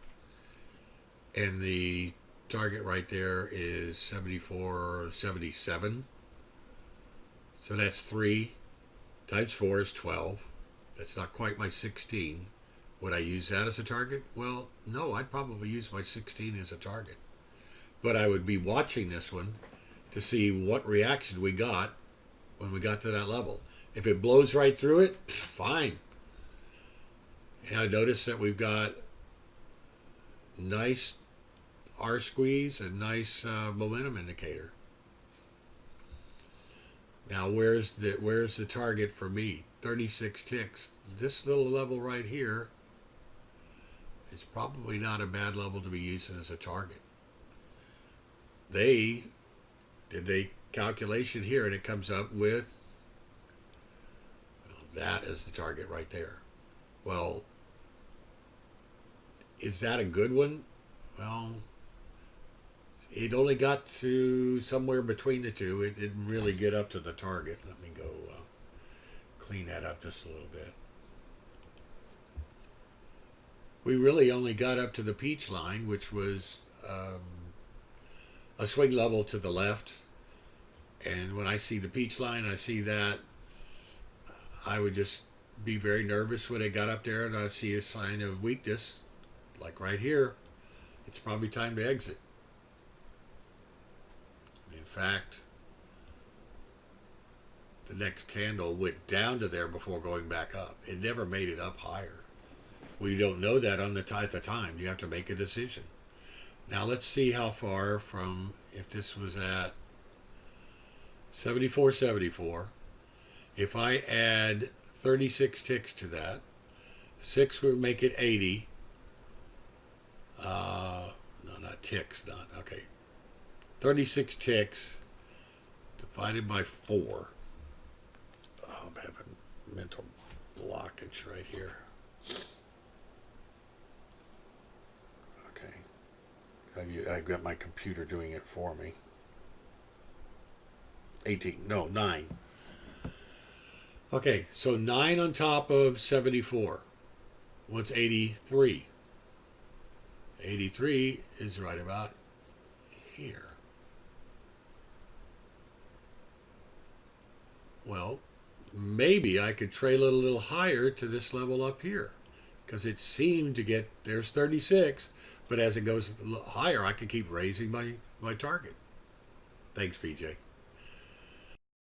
And the target right there is 74, 77. So that's 3 times 4 is 12. That's not quite my 16. Would I use that as a target? Well, no, I'd probably use my 16 as a target. But I would be watching this one to see what reaction we got when we got to that level. If it blows right through it, fine. And I notice that we've got nice R squeeze and nice momentum indicator. Now where's the target for me? 36 ticks. This little level right here is probably not a bad level to be using as a target. They did a calculation here and it comes up with, well, that is the target right there. Well, is that a good one? Well, it only got to somewhere between the two. It didn't really get up to the target. Let me go clean that up just a little bit. We really only got up to the peach line, which was a swing level to the left. And when I see the peach line, I see that, I would just be very nervous when it got up there and I see a sign of weakness, like right here. It's probably time to exit. In fact, the next candle went down to there before going back up. It never made it up higher. We don't know that on at the time. You have to make a decision. Now let's see how far from, if this was at 74, 74. If I add 36 ticks to that, 6 would make it 80. No, not ticks, not, okay. 36 ticks divided by 4. Oh, I'm having mental blockage right here. Okay. I've got my computer doing it for me. 18, no, 9. Okay, so 9 on top of 74. What's 83? 83 is right about here. Well, maybe I could trail it a little higher to this level up here, because it seemed to get, there's 36, but as it goes higher, I can keep raising my target. Thanks, VJ.